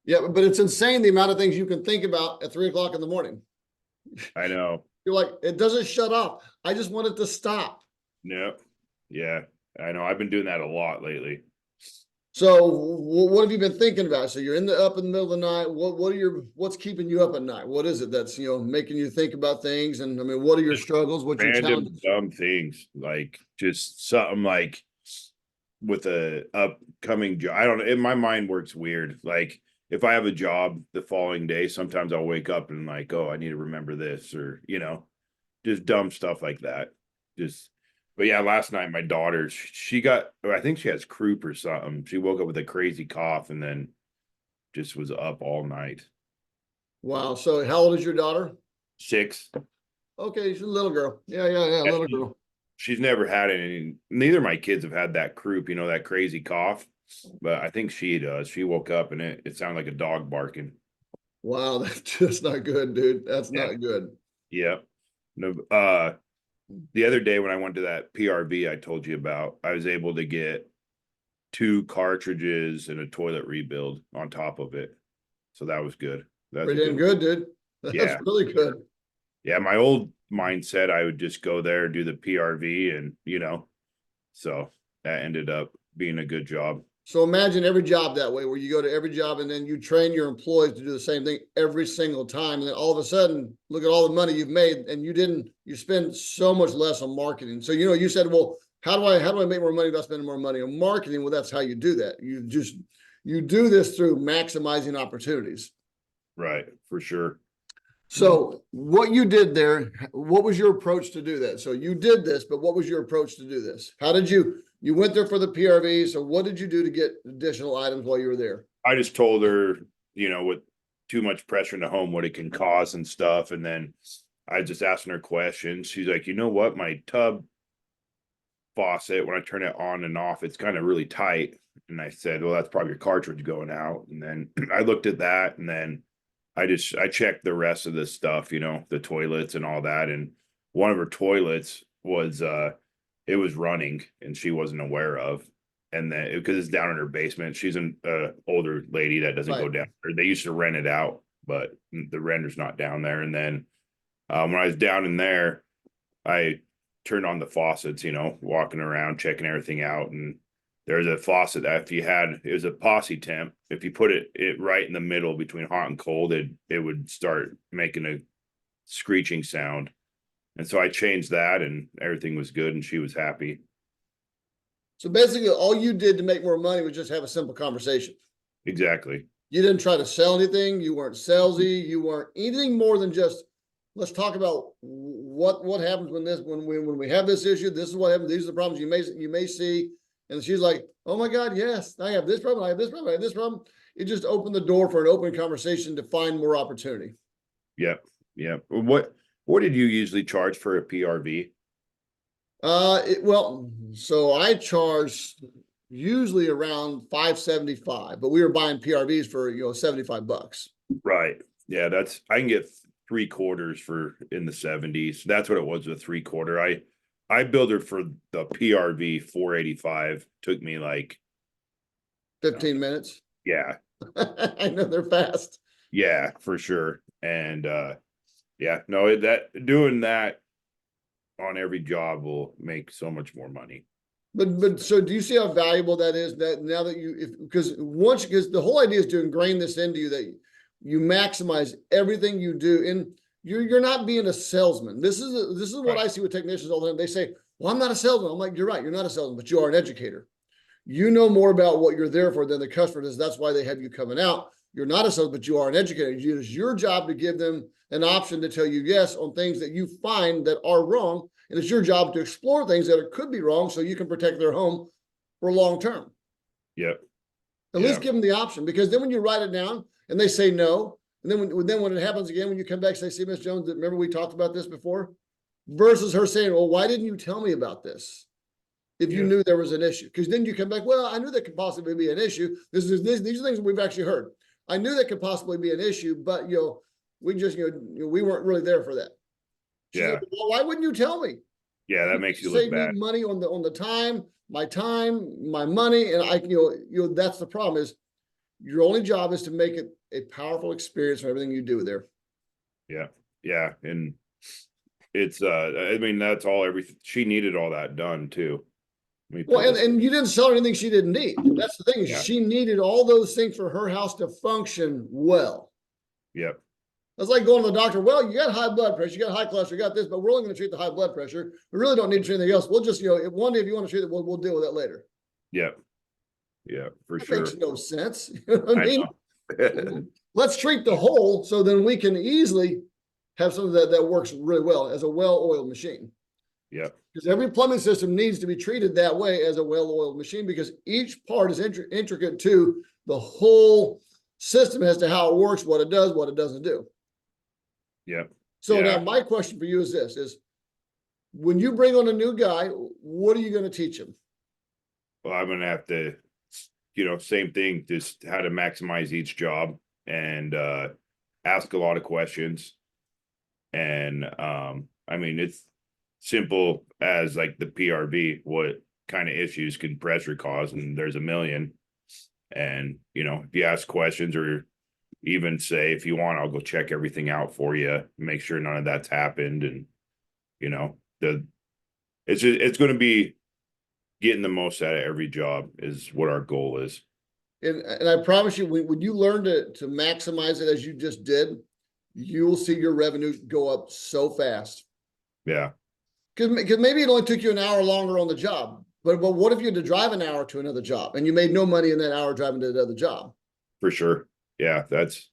Yeah, but it's insane the amount of things you can think about at 3 o'clock in the morning. I know. You're like, it doesn't shut off. I just want it to stop. No. Yeah, I know. I've been doing that a lot lately. So what have you been thinking about? So you're up in the middle of the night. What's keeping you up at night? What is it that's, making you think about things? And I mean, what are your Just struggles? What's your random challenges? dumb things, like just something like with a upcoming job. I don't know. In my mind works weird. Like if I have a job the following day, sometimes I'll wake up and like, oh, I need to remember this, or just dumb stuff like that. Just, but yeah, last night my daughter, she got, I think she has croup or something. She woke up with a crazy cough and then just was up all night. Wow. So how old is your daughter? 6. Okay, she's a little girl. Yeah, little girl. She's never had any. Neither of my kids have had that croup, that crazy cough. But I think she does. She woke up and it sounded like a dog barking. Wow, that's not good, dude. That's Yeah. not good. Yeah. No. The other day when I went to that PRV I told you about, I was able to get 2 cartridges and a toilet rebuild on top of it. So that was good. That's a Pretty damn good. good, dude. That's Yeah. really good. Yeah. My old mindset, I would just go there, do the PRV, and so that ended up being a good job. So imagine every job that way, where you go to every job and then you train your employees to do the same thing every single time. And then all of a sudden, look at all the money you've made, and you spend so much less on marketing. So, you said, well, how do I make more money without spending more money on marketing? Well, that's how you do that. You do this through maximizing opportunities. Right, for sure. So what you did there, what was your approach to do that? So you did this, but what was your approach to do this? How did you went there for the PRV? So what did you do to get additional items while you were there? I just told her, with too much pressure in the home, what it can cause and stuff. And then I just asking her questions. She's like, you know what? My tub faucet, when I turn it on and off, it's kind of really tight. And I said, well, that's probably your cartridge going out. And then I looked at that, and then I checked the rest of the stuff, the toilets and all that. And one of her toilets was it was running and she wasn't aware of. And then because it's down in her basement, she's an older lady that doesn't go Right. down. Or they used to rent it out, but the renter's not down there. And then when I was down in there, I turned on the faucets, walking around, checking everything out. And there's a faucet that if you had, it was a posse temp. If you put it right in the middle between hot and cold, it would start making a screeching sound. And so I changed that and everything was good and she was happy. So basically, all you did to make more money was just have a simple conversation. Exactly. You didn't try to sell anything. You weren't salesy. You weren't anything more than just, let's talk about what happens when we have this issue. This is what happens. These are the problems you may see. And she's like, oh my God, yes, I have this problem. I have this problem. I have this problem. It just opened the door for an open conversation to find more opportunity. Yep. Yep. What did you usually charge for a PRV? Well, so I charge usually around 575, but we were buying PRVs for, $75. Right. Yeah, I can get 3/4 for in the 70s. That's what it was with 3/4. I built her for the PRV 485. Took me like 15 minutes. yeah. I know they're fast. Yeah, for sure. And yeah, no, that doing that on every job will make so much more money. But so do you see how valuable that is, that now that because the whole idea is to ingrain this into you, that you maximize everything you do, and you're not being a salesman. This is what I see with technicians all the time. They say, well, I'm not a salesman. I'm like, you're right, you're not a salesman, but you are an educator. You know more about what you're there for than the customer does. That's why they have you coming out. You're not a salesman, but you are an educator. It is your job to give them an option to tell you yes on things that you find that are wrong. And it's your job to explore things that could be wrong so you can protect their home for long term. Yep. At least give them the option, because then when you write it down and they say no, and then when it happens again, when you come back, say, see, Miss Jones, remember we talked about this before? Versus her saying, well, why didn't you tell me about this if you knew there was an issue? Because then you come back, well, I knew that could possibly be an issue. These are things that we've actually heard. I knew that could possibly be an issue, but we just we weren't really there for that. She said, well, why wouldn't you tell me? Yeah, that makes you look bad. Save me money on the time, my money, and I that's the problem is Your only job is to make it a powerful experience for everything you do there. Yeah. Yeah. And it's, I mean, that's all, everything, she needed all that done too. Well, and you didn't sell her anything she didn't need. That's the thing. Yeah. She needed all those things for her house to function well. Yep. That's like going to the doctor. Well, you got high blood pressure, you got high cholesterol, you got this, but we're only going to treat the high blood pressure. We really don't need to treat anything else. We'll just, one day if you want to treat it, we'll deal with that later. Yep. Yeah, for That sure. makes no sense. You know what I mean? know. Let's treat the whole so then we can easily have something that works really well as a well-oiled machine. Yep. Because every plumbing system needs to be treated that way as a well-oiled machine, because each part is intricate to the whole system as to how it works, what it does, what it doesn't do. Yep. So Yeah. now my question for you is this, is when you bring on a new guy, what are you going to teach him? Well, I'm gonna have to, same thing, just how to maximize each job and ask a lot of questions. And I mean, it's simple as like the PRV, what kind of issues can pressure cause, and there's a million. And if you ask questions, or even say, if you want, I'll go check everything out for you, make sure none of that's happened. And it's going to be getting the most out of every job is what our goal is. And I promise you, when you learn to maximize it as you just did, you will see your revenue go up so fast. Yeah. Because maybe it only took you an hour longer on the job, but what if you had to drive an hour to another job and you made no money in that hour driving to the other job? For sure. Yeah, that's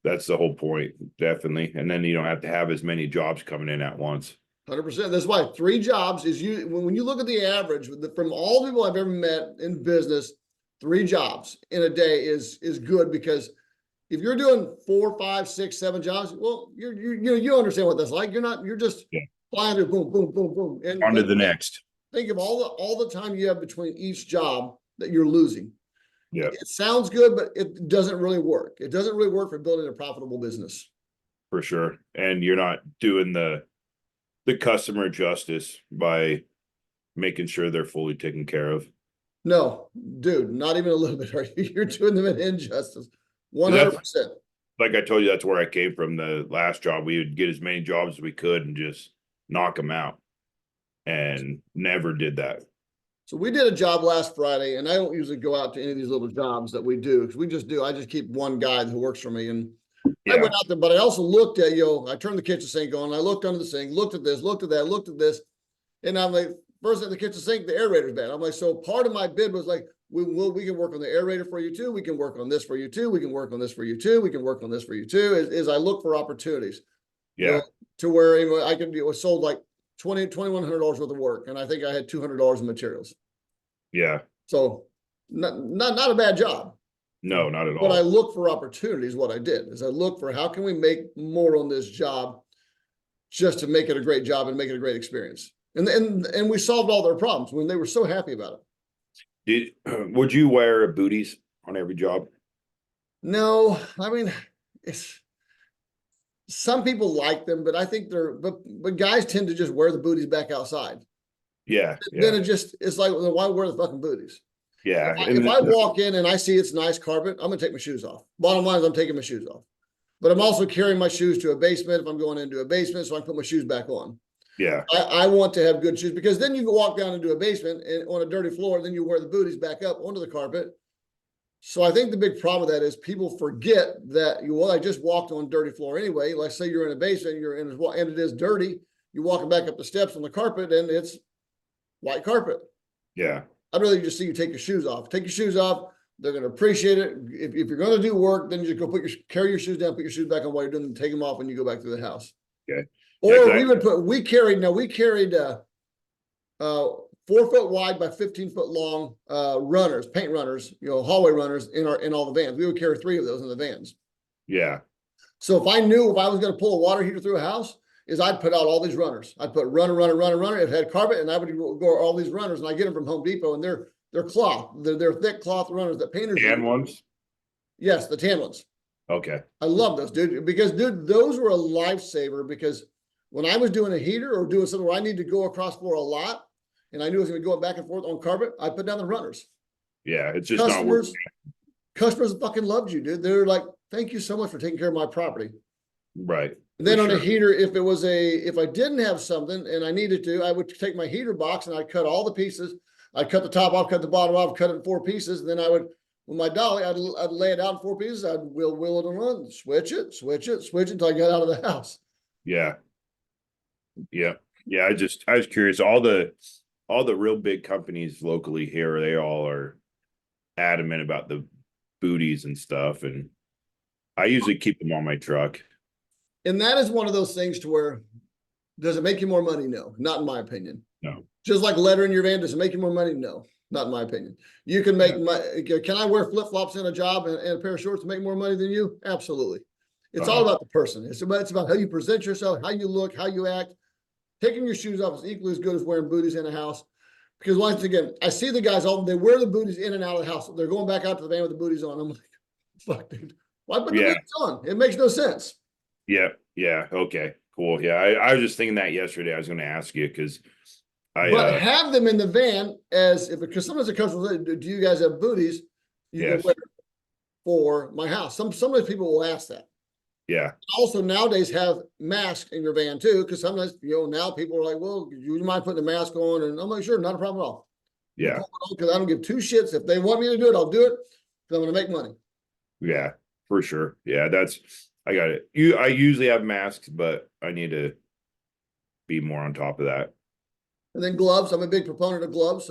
the whole point, definitely. And then you don't have to have as many jobs coming in at once. 100%. That's why 3 jobs is when you look at the average from all the people I've ever met in business, 3 jobs in a day is good, because if you're doing 4, 5, 6, 7 jobs, well, you understand what that's like. You're just flying through, boom, boom, boom, boom, and on to the next. Think of all the time you have between each job that you're losing. Yeah, it sounds good, but it doesn't really work. It doesn't really work for building a profitable business. For sure. And you're not doing the customer justice by making sure they're fully taken care of. No, dude, not even a little bit. You're doing them an injustice. 100%. Like I told you, that's where I came from. The last job, we would get as many jobs as we could and just knock them out, and never did that. So we did a job last Friday, and I don't usually go out to any of these little jobs that we do, because we just do. I just keep one guy who works for me, and I went out there, but I also looked at, I turned the kitchen sink on, I looked under the sink, looked at this, looked at that, looked at this, and I'm like, first at the kitchen sink, the aerator's bad. I'm like, so part of my bid was like, we can work on the aerator for you too. We can work on this for you too. We can work on this for you too. We can work on this for you too. As I look for opportunities, to where I could be sold like $2,100 worth of work, and I think I had $200 in materials. Yeah. So not a bad job. No, not at all. But I look for opportunities. What I did is I look for how can we make more on this job, just to make it a great job and make it a great experience. And we solved all their problems when they were so happy about it. Would you wear booties on every job? No, I mean, some people like them, but I think but guys tend to just wear the booties back outside. Yeah. Then it's like, well, why wear the fucking booties? Yeah. If I walk in and I see it's nice carpet, I'm gonna take my shoes off. Bottom line is I'm taking my shoes off. But I'm also carrying my shoes to a basement if I'm going into a basement, so I can put my shoes back on. Yeah. I want to have good shoes, because then you can walk down into a basement and on a dirty floor, then you wear the booties back up onto the carpet. So I think the big problem with that is people forget that I just walked on dirty floor anyway. Let's say you're in a basement, and it is dirty. You're walking back up the steps on the carpet and it's white carpet. Yeah. I'd rather just see you take your shoes off. Take your shoes off. They're going to appreciate it. If you're going to do work, then you just go carry your shoes down, put your shoes back on while you're doing them, take them off when you go back to the house. Okay. Or we carried 4-foot wide by 15-foot long runners, paint runners, hallway runners in all the vans. We would carry 3 of those in the vans. Yeah. So if I knew if I was going to pull a water heater through a house, I'd put out all these runners. I'd put runner. It had carpet, and I would go all these runners, and I get them from Home Depot, and they're cloth. They're thick cloth runners that painters use. Tan ones? Yes, the tan ones. Okay. I love those, dude, because those were a lifesaver, because when I was doing a heater or doing something where I need to go across floor a lot, and I knew I was going to go back and forth on carpet, I put down the runners. Yeah, it's just customers customers fucking loved you, dude. They're like, thank you so much for taking care of my property. Right. And then For on a sure. heater, if I didn't have something and I needed to, I would take my heater box and I'd cut all the pieces. I'd cut the top off, cut the bottom off, cut it in 4 pieces. And then I would, with my dolly, I'd lay it out in 4 pieces. I'd wheel it around, switch it until I got out of the house. Yeah. Yeah. Yeah. I was curious. All the real big companies locally here, they all are adamant about the booties and stuff. And I usually keep them on my truck. And that is one of those things to where, does it make you more money? No, not in my opinion. No. Just like letter in your van, does it make you more money? No, not in my opinion. You can make can I wear flip-flops in a job and a pair of shorts to make more money than you? Absolutely. It's all about the person. It's about how you present yourself, how you look, how you act. Taking your shoes off is equally as good as wearing booties in a house. Because once again, I see the guys they wear the booties in and out of the house. They're going back out to the van with the booties on. I'm like, fuck, dude. Why put the booties on? It makes no sense. Yeah. Yeah. Okay. Cool. Yeah. I was just thinking that yesterday. I was going to ask you because but have them in the van because sometimes the customer will say, do you guys have booties you can wear for my house? Sometimes people will ask that. Yeah. Also nowadays have masks in your van too, because sometimes, now people are like, well, you mind putting a mask on? And I'm like, sure, not a problem at all. Yeah. Because I don't give 2 shits. If they want me to do it, I'll do it because I'm going to make money. Yeah, for sure. Yeah, I got it. I usually have masks, but I need to be more on top of that. And then gloves. I'm a big proponent of gloves.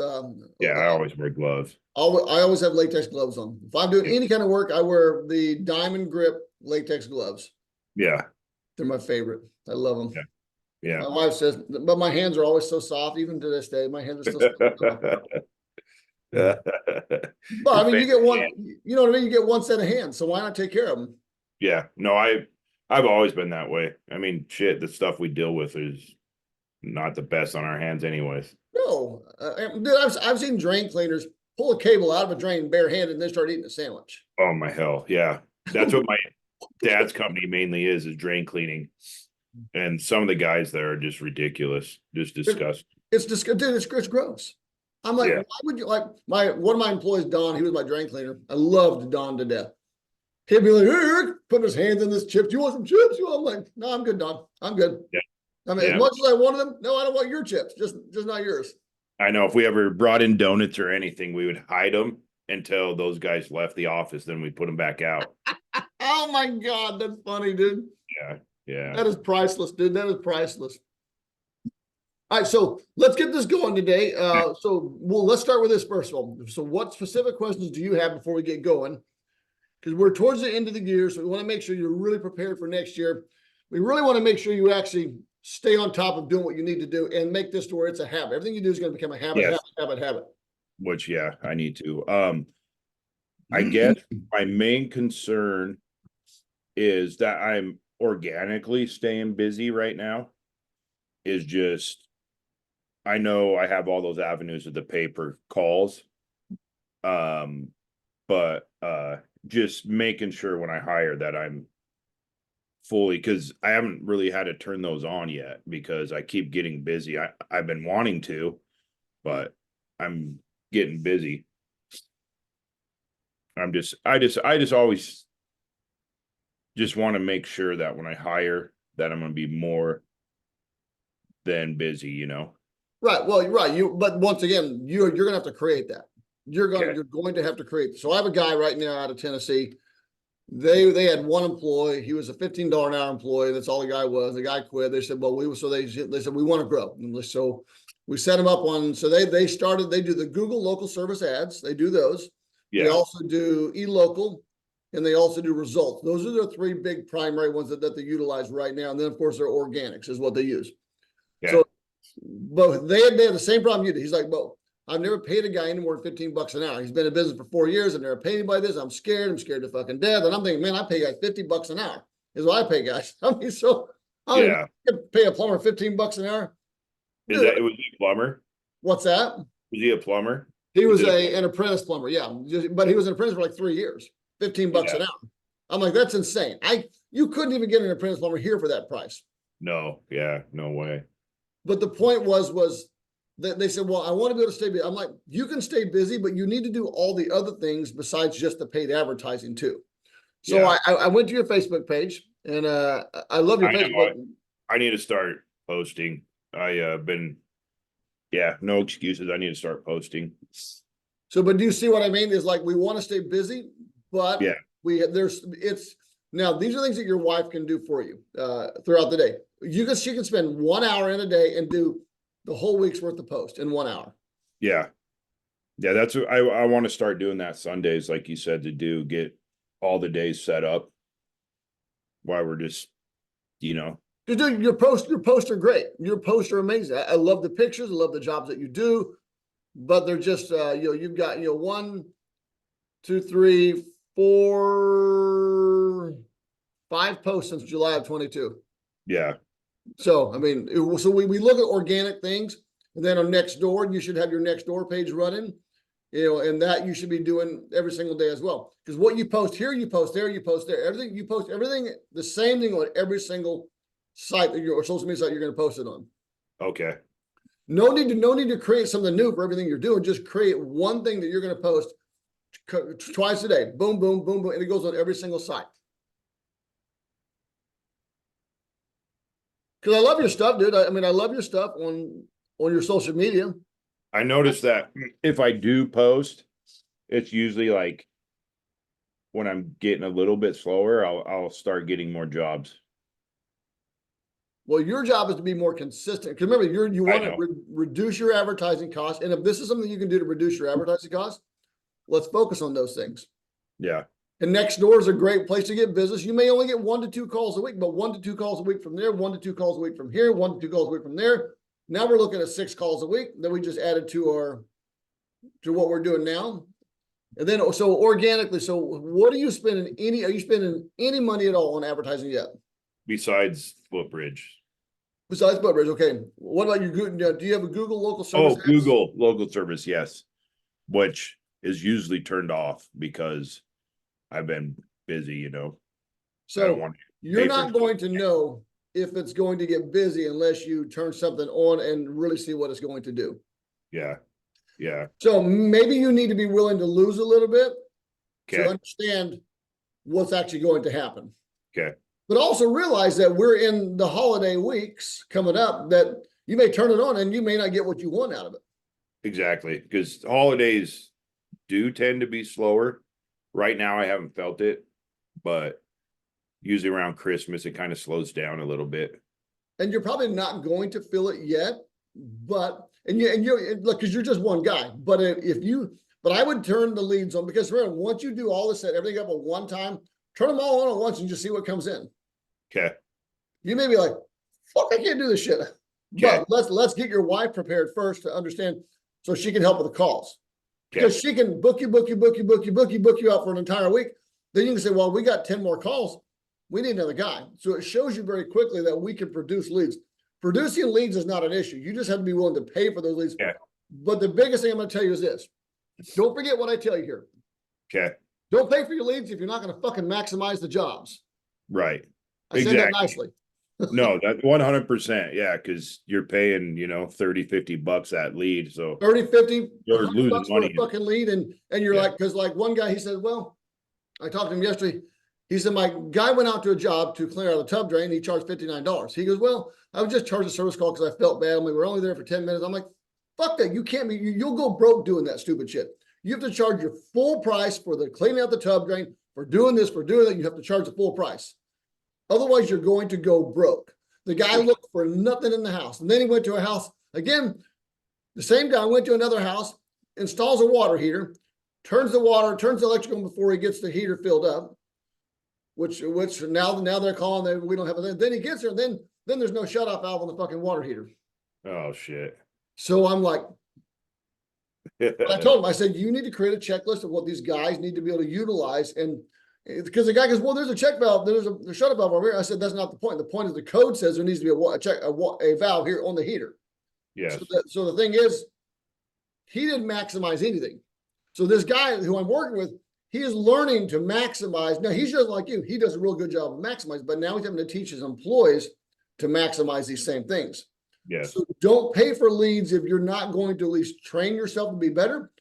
Yeah, I always wear gloves. I always have latex gloves on. If I'm doing any kind of work, I wear the diamond grip latex gloves. Yeah. They're my favorite. I love them. Yeah. My wife says, but my hands are always so soft. Even to this day, my hands are still soft. But I mean, you get one, you know what I mean? You get one set of hands. So why not take care of them? Yeah. No, I've always been that way. I mean, shit, the stuff we deal with is not the best on our hands anyways. No. Dude, I've seen drain cleaners pull a cable out of a drain barehanded and then start eating a sandwich. Oh my hell. Yeah. That's what my dad's company mainly is drain cleaning. And some of the guys there are just ridiculous, just disgusting. It's disgusting. Dude, it's gross. I'm like, why would you one of my employees, Don, he was my drain cleaner. I loved Don to death. He'd be like, hey, putting his hands in this chips. You want some chips? I'm like, no, I'm good, Don. I'm good. Yeah. I mean, as much as I wanted them, no, I don't want your chips. Just not yours. I know if we ever brought in donuts or anything, we would hide them until those guys left the office. Then we put them back out. Oh my God, that's funny, dude. Yeah. Yeah. That is priceless, dude. That is priceless. All right, so let's get this going today. Let's start with this first of all. So what specific questions do you have before we get going? Because we're towards the end of the year, so we want to make sure you're really prepared for next year. We really want to make sure you actually stay on top of doing what you need to do and make this to where it's a habit. Everything you do is going to become a habit, habit. Which, yeah, I need to. I guess my main concern is that I'm organically staying busy right now. Is just, I know I have all those avenues of the paper calls. But just making sure when I hire that I'm fully, because I haven't really had to turn those on yet because I keep getting busy. I've been wanting to, but I'm getting busy. I just always just want to make sure that when I hire that I'm going to be more than busy, Right. Well, right. But once again, you're going to have to create that. You're going to have to create. So I have a guy right now out of Tennessee. They had one employee. He was a $15 an hour employee. That's all the guy was. The guy quit. They said, well, they said, we want to grow. And so we set them up on, so they do the Google local service ads. They do those. Yeah. They also do eLocal and they also do results. Those are the 3 big primary ones that they utilize right now. And then of course their organics is what they use. Yeah. So, but they had the same problem you did. He's like, well, I've never paid a guy any more than $15 an hour. He's been in business for 4 years. I've never paid anybody this. I'm scared to fucking death. And I'm thinking, man, I pay guys $50 an hour is what I pay guys. I mean, so I pay a plumber $15 an hour. Was he a plumber? What's that? Was he a plumber? He was an apprentice plumber. Yeah. But he was an apprentice for like 3 years, $15 an hour. I'm like, that's insane. You couldn't even get an apprentice plumber here for that price. No. Yeah. No way. But the point was they said, well, I want to be able to stay busy. I'm like, you can stay busy, but you need to do all the other things besides just the paid advertising too. So Yeah. I went to your Facebook page, and I love your I know. Facebook. I need to start posting. No excuses. I need to start posting. So, but do you see what I mean? Is like, we want to stay busy, but Yeah. now these are things that your wife can do for you throughout the day. She can spend 1 hour in a day and do the whole week's worth of post in 1 hour. Yeah. Yeah. That's what I want to start doing that Sundays, like you said, get all the days set up while we're just, Dude, your posts are great. Your posts are amazing. I love the pictures. I love the jobs that you do, but they're just, you've got, 1, 2, 3, 4, 5 posts since July of 22. yeah. So, I mean, so we look at organic things, and then on next door, you should have your next door page running, and that you should be doing every single day as well. Because what you post here, you post there, you post there. Everything you post, everything, the same thing on every single site that or social media site you're going to post it on. Okay. No need to create something new for everything you're doing. Just create one thing that you're going to post twice a day. Boom, boom, boom, boom, and it goes on every single site. Because I love your stuff, dude. I mean, I love your stuff on your social media. I noticed that if I do post, it's usually like when I'm getting a little bit slower, I'll start getting more jobs. Well, your job is to be more consistent. Because remember, you want to reduce your advertising costs. And if this is something you can do to reduce your advertising costs, let's focus on those things. Yeah. And next door is a great place to get business. You may only get 1 to 2 calls a week, but 1 to 2 calls a week from there, 1 to 2 calls a week from here, 1 to 2 calls a week from there. Now we're looking at 6 calls a week that we just added to what we're doing now. And then, so organically, so what are you spending are you spending any money at all on advertising yet? Besides Footbridge. Besides Footbridge, okay. What about your Google? Do you have a Google local service? Oh, Google local service, yes. Which is usually turned off because I've been busy, So you're not going to know if it's going to get busy unless you turn something on and really see what it's going to do. Yeah. Yeah. So maybe you need to be willing to lose a little bit to understand what's actually going to happen. Okay. But also realize that we're in the holiday weeks coming up, that you may turn it on and you may not get what you want out of it. Exactly. Because holidays do tend to be slower. Right now, I haven't felt it, but usually around Christmas, it kind of slows down a little bit. And you're probably not going to feel it yet, but look, because you're just one guy. But but I would turn the leads on, because remember, once you do all this, set everything up at one time, turn them all on at once and just see what comes in. Okay. You may be like, fuck, I can't do this shit. Okay. But let's get your wife prepared first to understand, so she can help with the calls. Okay. Because she can book you out for an entire week. Then you can say, well, we got 10 more calls. We need another guy. So it shows you very quickly that we can produce leads. Producing leads is not an issue. You just have to be willing to pay for those leads. Yeah. But the biggest thing I'm going to tell you is this. Don't forget what I tell you here. Okay. Don't pay for your leads if you're not going to fucking maximize the jobs. Right. I said that nicely. No, that 100%. Yeah. Cause you're paying, $30-50 that lead. So 30-50 you're losing money. For a fucking lead. And you're like, cause like one guy, he said, well, I talked to him yesterday. He said, my guy went out to a job to clear out the tub drain. He charged $59. He goes, well, I would just charge a service call because I felt bad. We were only there for 10 minutes. I'm like, fuck that. You can't be, you'll go broke doing that stupid shit. You have to charge your full price for the cleaning out the tub drain, for doing this, for doing that. You have to charge the full price. Otherwise, you're going to go broke. The guy looked for nothing in the house. And then he went to a house. Again, the same guy went to another house, installs a water heater, turns the electric on before he gets the heater filled up, which now they're calling that we don't have it. Then he gets there, then there's no shut-off valve on the fucking water heater. Oh, shit. So I'm like, I told him, I said, you need to create a checklist of what these guys need to be able to utilize. And because the guy goes, well, there's a check valve, there's a shut-off valve over here. I said, that's not the point. The point is the code says there needs to be a valve here on the heater. Yes. So the thing is, he didn't maximize anything. So this guy who I'm working with, he is learning to maximize. Now, he's just like you. He does a real good job of maximizing, but now he's having to teach his employees to maximize these same things. Yes. So don't pay for leads if you're not going to at least train yourself to be better,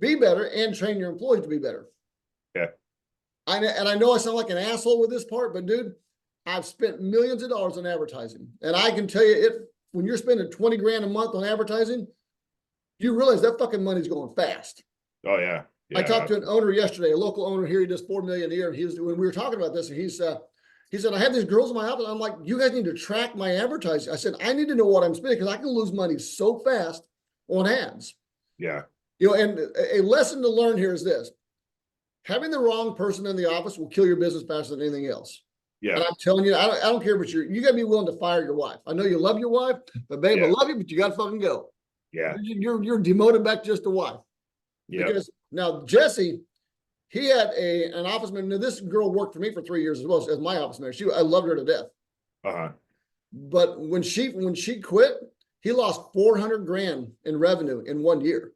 and train your employees to be better. Yeah. And I know I sound like an asshole with this part, but dude, I've spent millions of dollars on advertising. And I can tell you it when you're spending 20 grand a month on advertising, you realize that fucking money's going fast. Oh yeah. I Yeah. talked to an owner yesterday, a local owner here. He does 4 million a year. And when we were talking about this, and he said, I have these girls in my office. I'm like, you guys need to track my advertising. I said, I need to know what I'm spending because I can lose money so fast on ads. Yeah. And a lesson to learn here is this: having the wrong person in the office will kill your business faster than anything else. Yeah. And I'm telling you, I don't care what you got to be willing to fire your wife. I know you love your wife, but babe, I love you, but you got to fucking go. Yeah. You're demoted back to just a wife. Yeah. Because now Jesse, he had an office manager. Now, this girl worked for me for 3 years as well as my office manager. I loved her to death. Uh-huh. But when she quit, he lost 400 grand in revenue in 1 year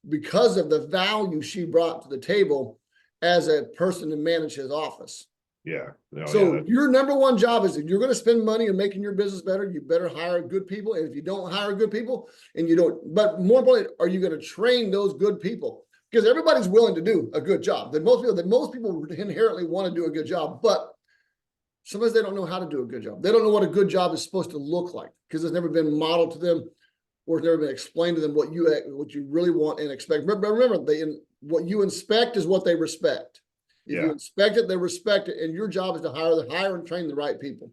because of the value she brought to the table as a person to manage his office. Yeah. So your number one job is if you're going to spend money on making your business better, you better hire good people. And if you don't hire good people but more importantly, are you going to train those good people? Because everybody's willing to do a good job. Most people inherently want to do a good job, but sometimes they don't know how to do a good job. They don't know what a good job is supposed to look like because it's never been modeled to them or it's never been explained to them what you really want and expect. But remember, what you inspect is what they respect. If you inspect it, they respect it, and your job is to hire and train the right people.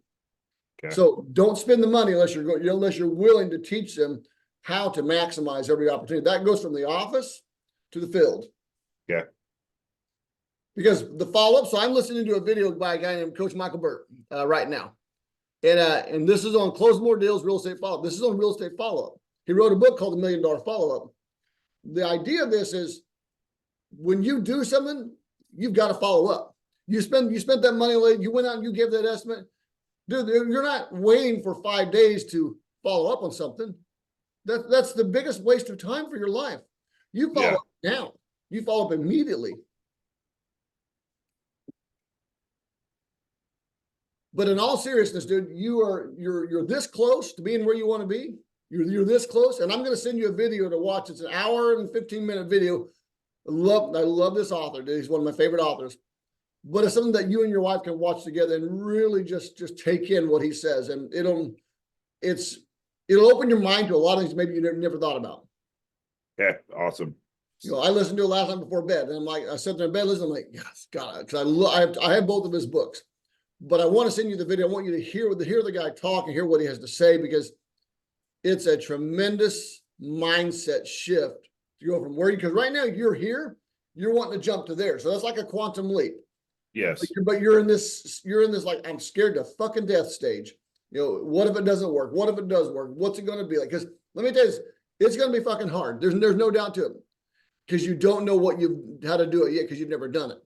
Okay. So don't spend the money unless you're willing to teach them how to maximize every opportunity. That goes from the office to the field. Yeah. Because the follow-up, so I'm listening to a video by a guy named Coach Michael Burt right now. And this is on Close More Deals, Real Estate Follow-Up. This is on real estate follow-up. He wrote a book called The $1 Million Follow-Up. The idea of this is when you do something, you've got to follow up. You spent that money, you went out and you gave that estimate. Dude, you're not waiting for 5 days to follow up on something. That's the biggest waste of time for your life. You follow up now. You follow up immediately. But in all seriousness, dude, you're this close to being where you want to be. You're this close, and I'm going to send you a video to watch. It's an hour and 15-minute video. I love this author, dude. He's one of my favorite authors. But it's something that you and your wife can watch together and really just take in what he says, and it'll open your mind to a lot of things maybe you never thought about. Yeah, awesome. I listened to it last night before bed, and I'm like, I sat there in bed listening. I'm like, yes, God, because I have both of his books, but I want to send you the video. I want you to hear the guy talk and hear what he has to say because it's a tremendous mindset shift to go from because right now you're here, you're wanting to jump to there. So that's like a quantum leap. Yes. But you're in this like, I'm scared to fucking death stage. What if it doesn't work? What if it does work? What's it going to be like? Because let me tell you this, it's going to be fucking hard. There's no doubt to it because you don't know how to do it yet because you've never done it.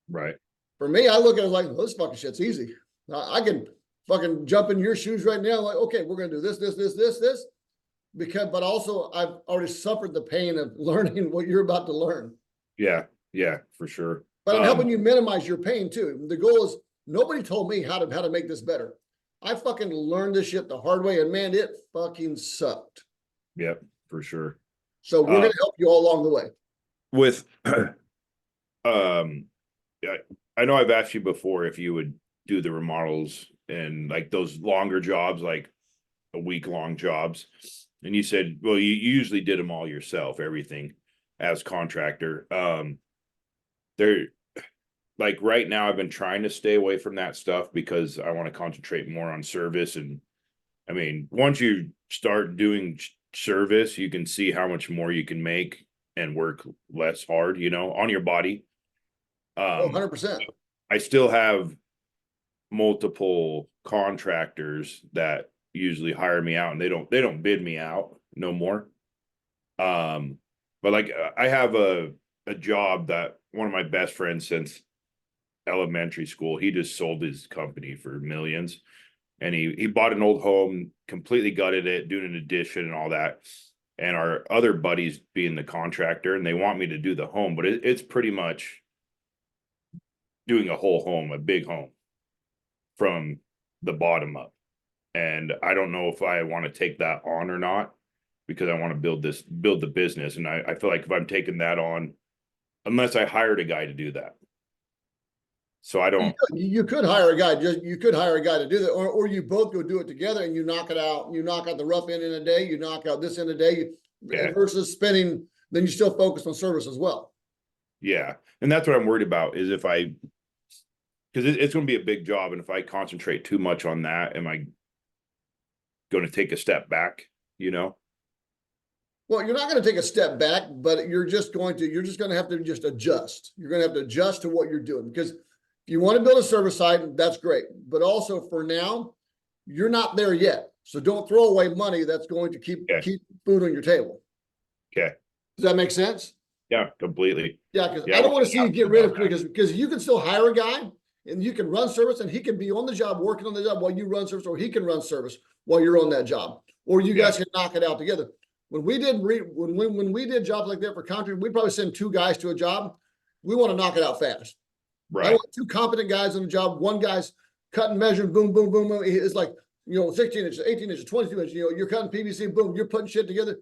Right. For me, I look at it like, this fucking shit's easy. I can fucking jump in your shoes right now. Like, okay, we're going to do this. But also I've already suffered the pain of learning what you're about to learn. Yeah, for sure. But I'm helping you minimize your pain too. The goal is nobody told me how to make this better. I fucking learned this shit the hard way, and man, it fucking sucked. Yep, for sure. So we're gonna help you all along the way. With I know I've asked you before if you would do the remodels and like those longer jobs, like a week-long jobs. And you said, well, you usually did them all yourself, everything as contractor. They're like right now I've been trying to stay away from that stuff because I want to concentrate more on service. And I mean, once you start doing service, you can see how much more you can make and work less hard, on your body. 100%. I still have multiple contractors that usually hire me out and they don't bid me out no more. But like I have a job that one of my best friends since elementary school, he just sold his company for millions, and he bought an old home, completely gutted it, doing an addition and all that. And our other buddies being the contractor, and they want me to do the home, but it's pretty much doing a whole home, a big home from the bottom up. And I don't know if I want to take that on or not, because I want to build the business. And I feel like if I'm taking that on, unless I hired a guy to do that. So I don't, You could hire a guy, you could hire a guy to do that, or you both go do it together and you knock it out. You knock out the rough end in a day, you knock out this in a day, yeah, versus spending, then you still focus on service as well. yeah. And that's what I'm worried about is if I, because it's going to be a big job. And if I concentrate too much on that, am I going to take a step back, you know? Well, you're not going to take a step back, but you're just going to have to just adjust. You're going to have to adjust to what you're doing, because if you want to build a service site, that's great. But also for now, you're not there yet. So don't throw away money that's going to keep food on your table. Okay. Does that make sense? Yeah, completely. Yeah, because I don't want to see you get rid of, because you can still hire a guy and you can run service and he can be on the job, working on the job while you run service, or he can run service while you're on that job, or you guys can knock it out together. When we did jobs like that for Contractor, we'd probably send 2 guys to a job. We want to knock it out fast. Right. I want 2 competent guys on the job. One guy's cutting, measuring, boom, boom, boom, boom. It's like, 16 inches, 18 inches, 22 inches. You're cutting PVC, boom, you're putting shit together.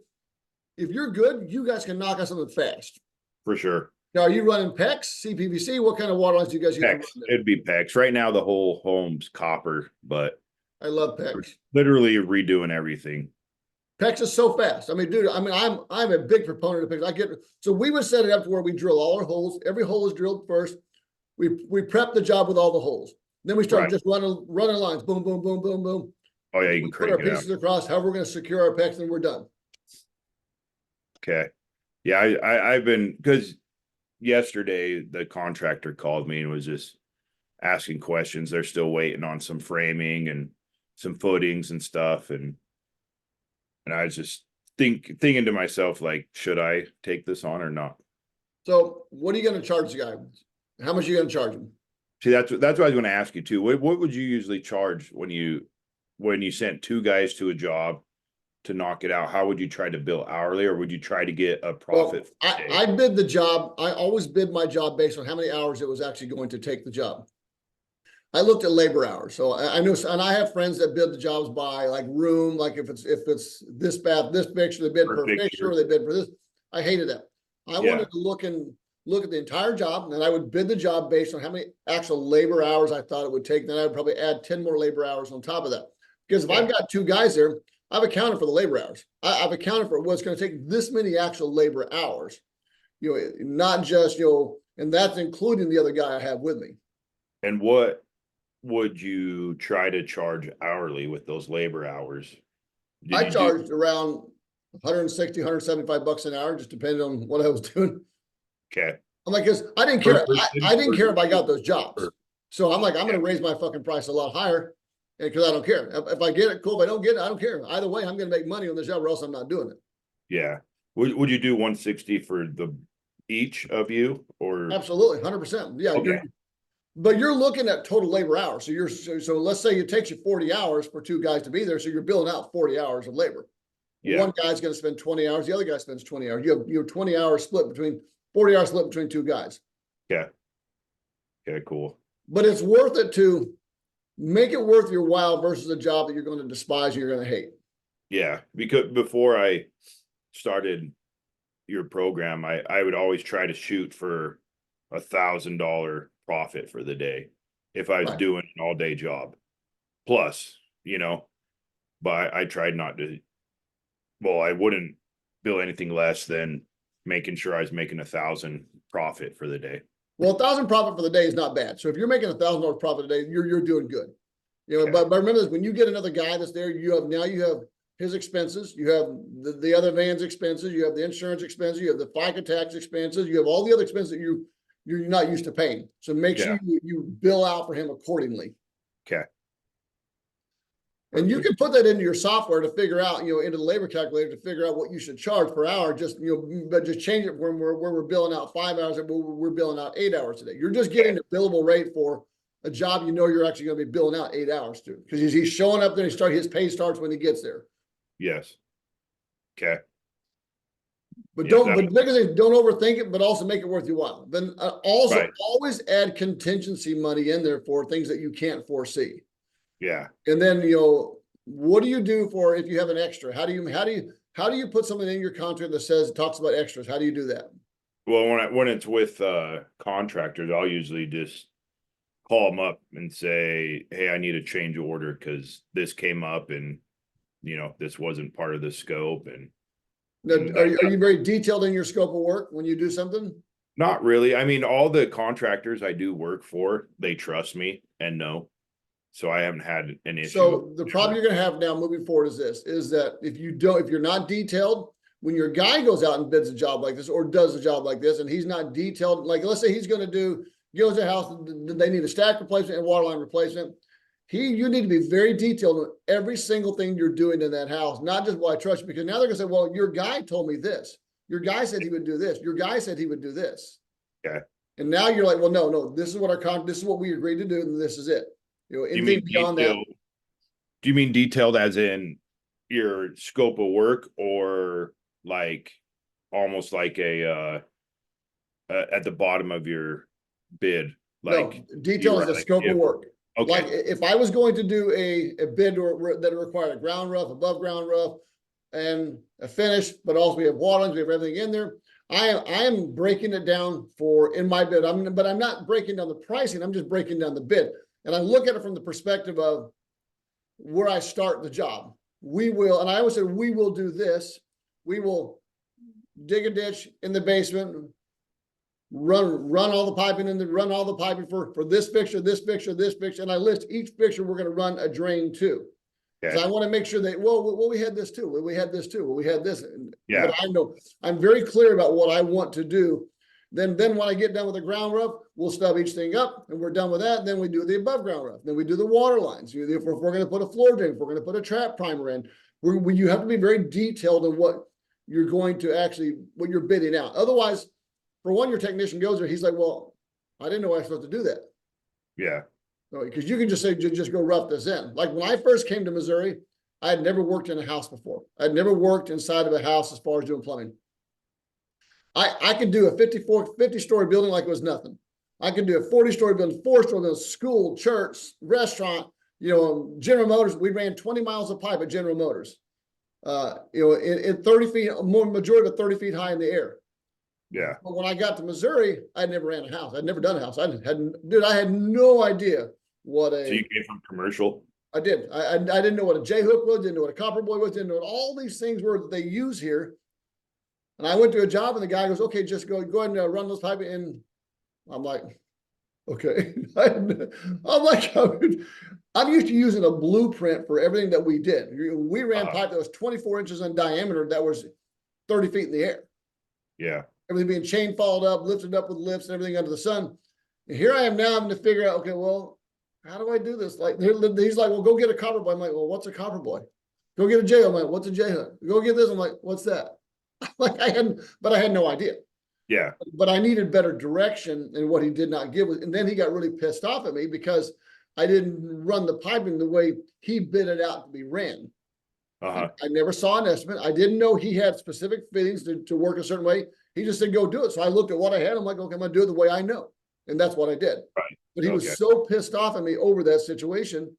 If you're good, you guys can knock out something fast. For sure. Now, are you running PEX, CPVC? What kind of water lines do you guys use? PEX. It'd be PEX. Right now, the whole home's copper, but I love PEX. Literally redoing everything. PEX is so fast. I mean, dude, I'm a big proponent of PEX. So we would set it up to where we drill all our holes. Every hole is drilled first. We prep the job with all the holes. Then we start just running lines. Boom, boom, boom, boom, boom. Oh yeah, you can put our pieces across. However, we're going to secure our PEX, and we're done. Okay. Yeah, I've been, because yesterday the contractor called me and was just asking questions. They're still waiting on some framing and some footings and stuff, and I was just thinking to myself, like, should I take this on or not? So what are you going to charge the guy? How much are you going to charge him? See, that's what I was going to ask you too. What would you usually charge when you sent 2 guys to a job to knock it out? How would you try to bill hourly, or would you try to get a profit? Well, I bid the job. I always bid my job based on how many hours it was actually going to take the job. I looked at labor hours. So I know, and I have friends that bid the jobs by like room, like if it's this bath, this fixture, they bid per fixture, or they bid for this. I hated that. I wanted to look at the entire job, and I would bid the job based on how many actual labor hours I thought it would take. Then I would probably add 10 more labor hours on top of that. Because if I've got 2 guys there, I've accounted for the labor hours. I've accounted for what's going to take this many actual labor hours. Not just, and that's including the other guy I have with me. And what would you try to charge hourly with those labor hours? I charged around 160, 175 bucks an hour, just depending on what I was doing. Okay. I'm like, because I didn't care. I didn't care if I got those jobs. So I'm like, I'm going to raise my fucking price a lot higher, because I don't care. If I get it, cool. If I don't get it, I don't care. Either way, I'm going to make money on this job, or else I'm not doing it. Yeah. Would you do 160 for each of you, or? Absolutely, 100%. Yeah. Okay. But you're looking at total labor hours. So let's say it takes you 40 hours for 2 guys to be there. So you're billing out 40 hours of labor. Yeah. One guy's going to spend 20 hours. The other guy spends 20 hours. You have 20 hours split between 40 hours split between 2 guys. Yeah. Okay, cool. But it's worth it to make it worth your while versus a job that you're going to despise and you're going to hate. Yeah. Because before I started your program, I would always try to shoot for $1,000 profit for the day if I was doing an all-day job. Plus, but I tried not to. Well, I wouldn't bill anything less than making sure I was making 1,000 profit for the day. Well, 1,000 profit for the day is not bad. So if you're making $1,000 profit a day, you're doing good. But remember this: when you get another guy that's there, you have his expenses, you have the other van's expenses, you have the insurance expenses, you have the FICA tax expenses, you have all the other expenses that you're not used to paying. So make sure you bill out for him accordingly. Okay. And you can put that into your software to figure out, into the labor calculator to figure out what you should charge per hour. Just, but just change it where we're billing out 5 hours and we're billing out 8 hours a day. You're just getting a billable rate for a job you're actually going to be billing out 8 hours to, because he's showing up there. His pay starts when he gets there. Yes. Okay. But but biggest thing, don't overthink it, but also make it worth your while. Then always add contingency money in there for things that you can't foresee. Yeah. And then, what do you do for if you have an extra? How do you put something in your contract that says, talks about extras? How do you do that? Well, when it's with contractors, I'll usually just call them up and say, hey, I need a change order because this came up and this wasn't part of the scope. Now, are you very detailed in your scope of work when you do something? Not really. I mean, all the contractors I do work for, they trust me and know. So I haven't had an issue. So the problem you're going to have now moving forward is this, is that if you're not detailed, when your guy goes out and bids a job like this or does a job like this, and he's not detailed, like let's say he's going to goes to a house, they need a stack replacement and water line replacement. You need to be very detailed on every single thing you're doing in that house, not just, well, I trust you, because now they're gonna say, well, your guy told me this. Your guy said he would do this. Your guy said he would do this. Okay. And now you're like, well, no, this is what we agreed to do, and this is it. Anything beyond that. Do you mean detailed as in your scope of work, or like almost like a at the bottom of your bid? Like no, detail is the scope of work. Okay. Like if I was going to do a bid that required a ground roof, above ground roof, and a finish, but also we have water lines, we have everything in there. I am breaking it down in my bid. But I'm not breaking down the pricing. I'm just breaking down the bid. And I look at it from the perspective of where I start the job. And I always say, we will do this. We will dig a ditch in the basement, run all the piping for this fixture, this fixture, this fixture. And I list each fixture we're going to run a drain to. Okay. So I want to make sure that, well, we had this too. Well, we had this too. Well, we had this. Yeah. But I know I'm very clear about what I want to do. Then when I get done with the ground roof, we'll stub each thing up and we're done with that. Then we do the above ground roof. Then we do the water lines. If we're going to put a floor drain, if we're going to put a trap primer in, you have to be very detailed in what you're going to what you're bidding out. Otherwise, for one, your technician goes there, he's like, well, I didn't know I was supposed to do that. Yeah. Because you can just say, just go rough this in. Like when I first came to Missouri, I had never worked in a house before. I'd never worked inside of a house as far as doing plumbing. I could do a 50-story building like it was nothing. I could do a 40-story building, 4-story building, school, church, restaurant, General Motors. We ran 20 miles of pipe at General Motors, in 30 feet, majority of it 30 feet high in the air. Yeah. But when I got to Missouri, I never ran a house. I'd never done a house. I had no idea what So you came from commercial? I did. I didn't know what a J-hook was, didn't know what a copper boy was, didn't know what all these things were that they use here. And I went to a job and the guy goes, okay, just go ahead and run those pipe in. I'm like, okay. I'm used to using a blueprint for everything that we did. We ran pipe that was 24 inches in diameter that was 30 feet in the air. Yeah. Everything being chain followed up, lifted up with lifts and everything under the sun. And here I am now having to figure out, okay, well, how do I do this? Like he's like, well, go get a copper boy. I'm like, well, what's a copper boy? Go get a J. I'm like, what's a J hook? Go get this. I'm like, what's that? Like I had no idea. Yeah. But I needed better direction, and what he did not give. And then he got really pissed off at me because I didn't run the piping the way he bid it out to be ran. I never saw an estimate. I didn't know he had specific fittings to work a certain way. He just said, go do it. So I looked at what I had. I'm like, okay, I'm going to do it the way I know. And that's what I did. Right. But he was so pissed off at me over that situation.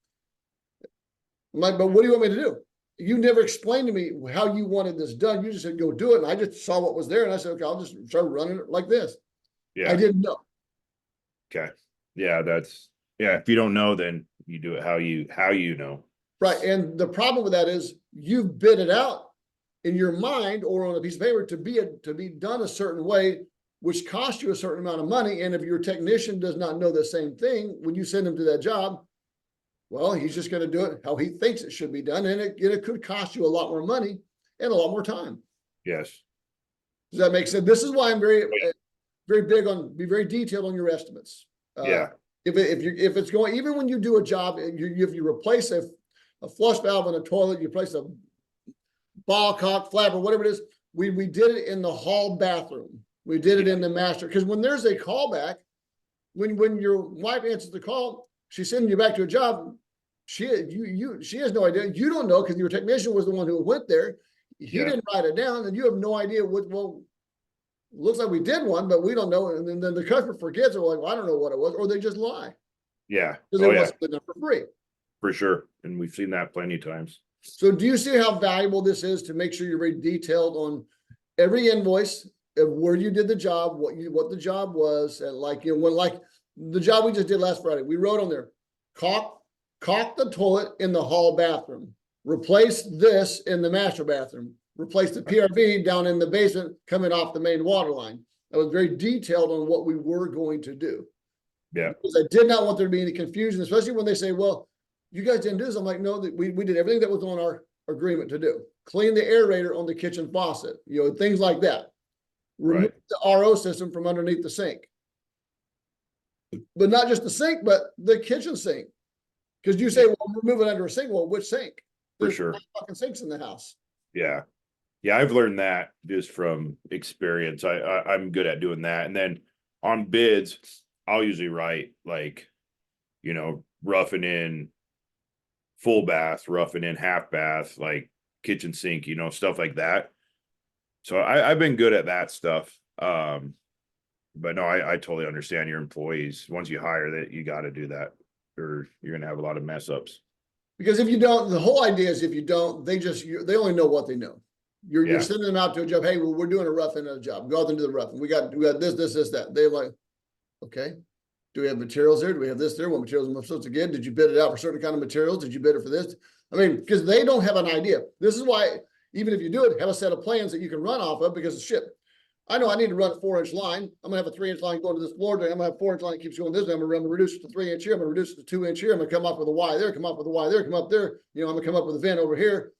I'm like, but what do you want me to do? You never explained to me how you wanted this done. You just said, go do it. And I just saw what was there. And I said, okay, I'll just start running it like this. Yeah. I didn't know. Okay. Yeah. If you don't know, then you do it how you know. Right. And the problem with that is you've bid it out in your mind or on a piece of paper to be done a certain way, which costs you a certain amount of money. And if your technician does not know the same thing, when you send him to that job, well, he's just going to do it how he thinks it should be done. And it could cost you a lot more money and a lot more time. Yes. Does that make sense? This is why I'm very big on, be very detailed on your estimates. Yeah. If it's going, even when you do a job, if you replace a flush valve in a toilet, you replace a ball cock, flap, or whatever it is, we did it in the hall bathroom. We did it in the master. Because when there's a callback, when your wife answers the call, she's sending you back to a job. She has no idea. You don't know because your technician was the one who went there. He didn't write it down, and you have no idea what. Well, looks like we did one, but we don't know. And then the customer forgets. Or like, well, I don't know what it was, or they just lie. Yeah. Because it wasn't done for free. For sure. and we've seen that plenty of times. So do you see how valuable this is to make sure you're very detailed on every invoice of where you did the job, what the job was, and like, you know, when like the job we just did last Friday, we wrote on there, caulk the toilet in the hall bathroom, replace this in the master bathroom, replace the PRV down in the basement coming off the main water line. I was very detailed on what we were going to do. Yeah. Because I did not want there to be any confusion, especially when they say, well, you guys didn't do this. I'm like, no, we did everything that was on our agreement to do. Clean the aerator on the kitchen faucet, you know, things like that. Remove the RO system from underneath the sink. But not just the sink, but the kitchen sink. Because you say, well, remove it under a sink. Well, which sink? For There's sure. 5 fucking sinks in the house. Yeah. Yeah, I've learned that just from experience. I'm good at doing that. And then on bids, I'll usually write like, you know, roughing in full bath, roughing in half bath, like kitchen sink, you know, stuff like that. So I've been good at that stuff. But no, I totally understand your employees. Once you hire that, you got to do that, or you're going to have a lot of mess ups. Because if you don't, the whole idea is if you don't, they only know what they know. You're sending them out to a job. Hey, well, we're doing a rough end of the job. Go out and do the rough. We got this, that. They're like, okay. Do we have materials there? Do we have this there? What materials am I supposed to get? Did you bid it out for certain kind of materials? Did you bid it for this? I mean, because they don't have an idea. This is why, even if you do it, have a set of plans that you can run off of, because shit, I know I need to run a 4-inch line. I'm gonna have a 3-inch line going to this floor. I'm gonna have a 4-inch line that keeps going this way. I'm gonna reduce it to 3-inch here. I'm gonna reduce it to 2-inch here. I'm gonna come up with a Y there, come up with a Y there, come up there. You know, I'm gonna come up with a vent over here.